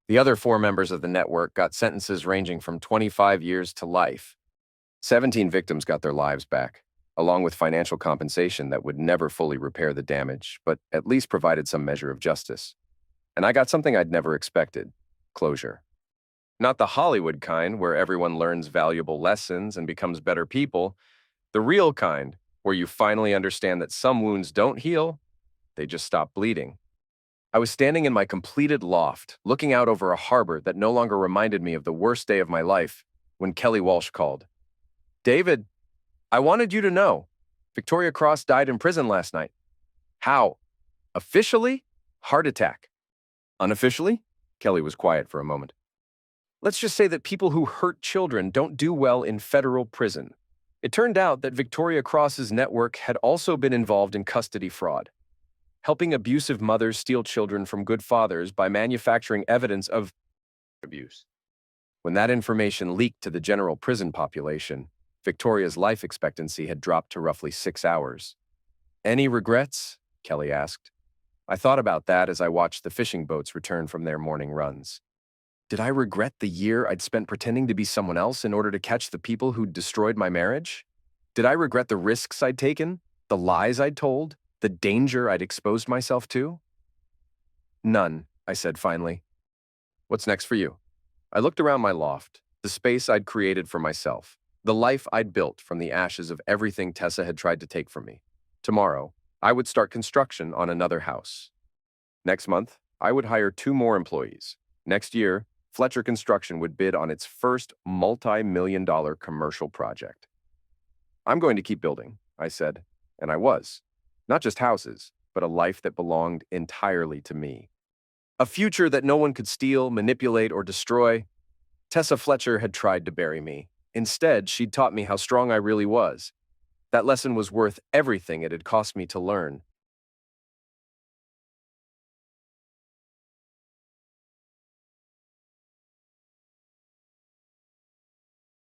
The other 4 members of the network got sentences ranging from 25 years to life. 17 victims got their lives back, along with financial compensation that would never fully repair the damage, but at least provided some measure of justice. And I got something I'd never expected: closure. Not the Hollywood kind, where everyone learns valuable lessons and becomes better people. The real kind, where you finally understand that some wounds don't heal, they just stop bleeding. I was standing in my completed loft, looking out over a harbor that no longer reminded me of the worst day of my life, when Kelly Walsh called. David, I wanted you to know, Victoria Cross died in prison last night. How? Officially? Heart attack. Unofficially? Kelly was quiet for a moment. Let's just say that people who hurt children don't do well in federal prison. It turned out that Victoria Cross's network had also been involved in custody fraud, helping abusive mothers steal children from good fathers by manufacturing evidence of abuse. When that information leaked to the general prison population, Victoria's life expectancy had dropped to roughly 6 hours. Any regrets? Kelly asked. I thought about that as I watched the fishing boats return from their morning runs. Did I regret the year I'd spent pretending to be someone else in order to catch the people who'd destroyed my marriage? Did I regret the risks I'd taken, the lies I'd told, the danger I'd exposed myself to? None, I said finally. What's next for you? I looked around my loft, the space I'd created for myself, the life I'd built from the ashes of everything Tessa had tried to take from me. Tomorrow, I would start construction on another house. Next month, I would hire 2 more employees. Next year, Fletcher Construction would bid on its first multi-million-dollar commercial project. I'm going to keep building, I said, and I was. Not just houses, but a life that belonged entirely to me. A future that no one could steal, manipulate, or destroy. Tessa Fletcher had tried to bury me. Instead, she'd taught me how strong I really was. That lesson was worth everything it had cost me to learn.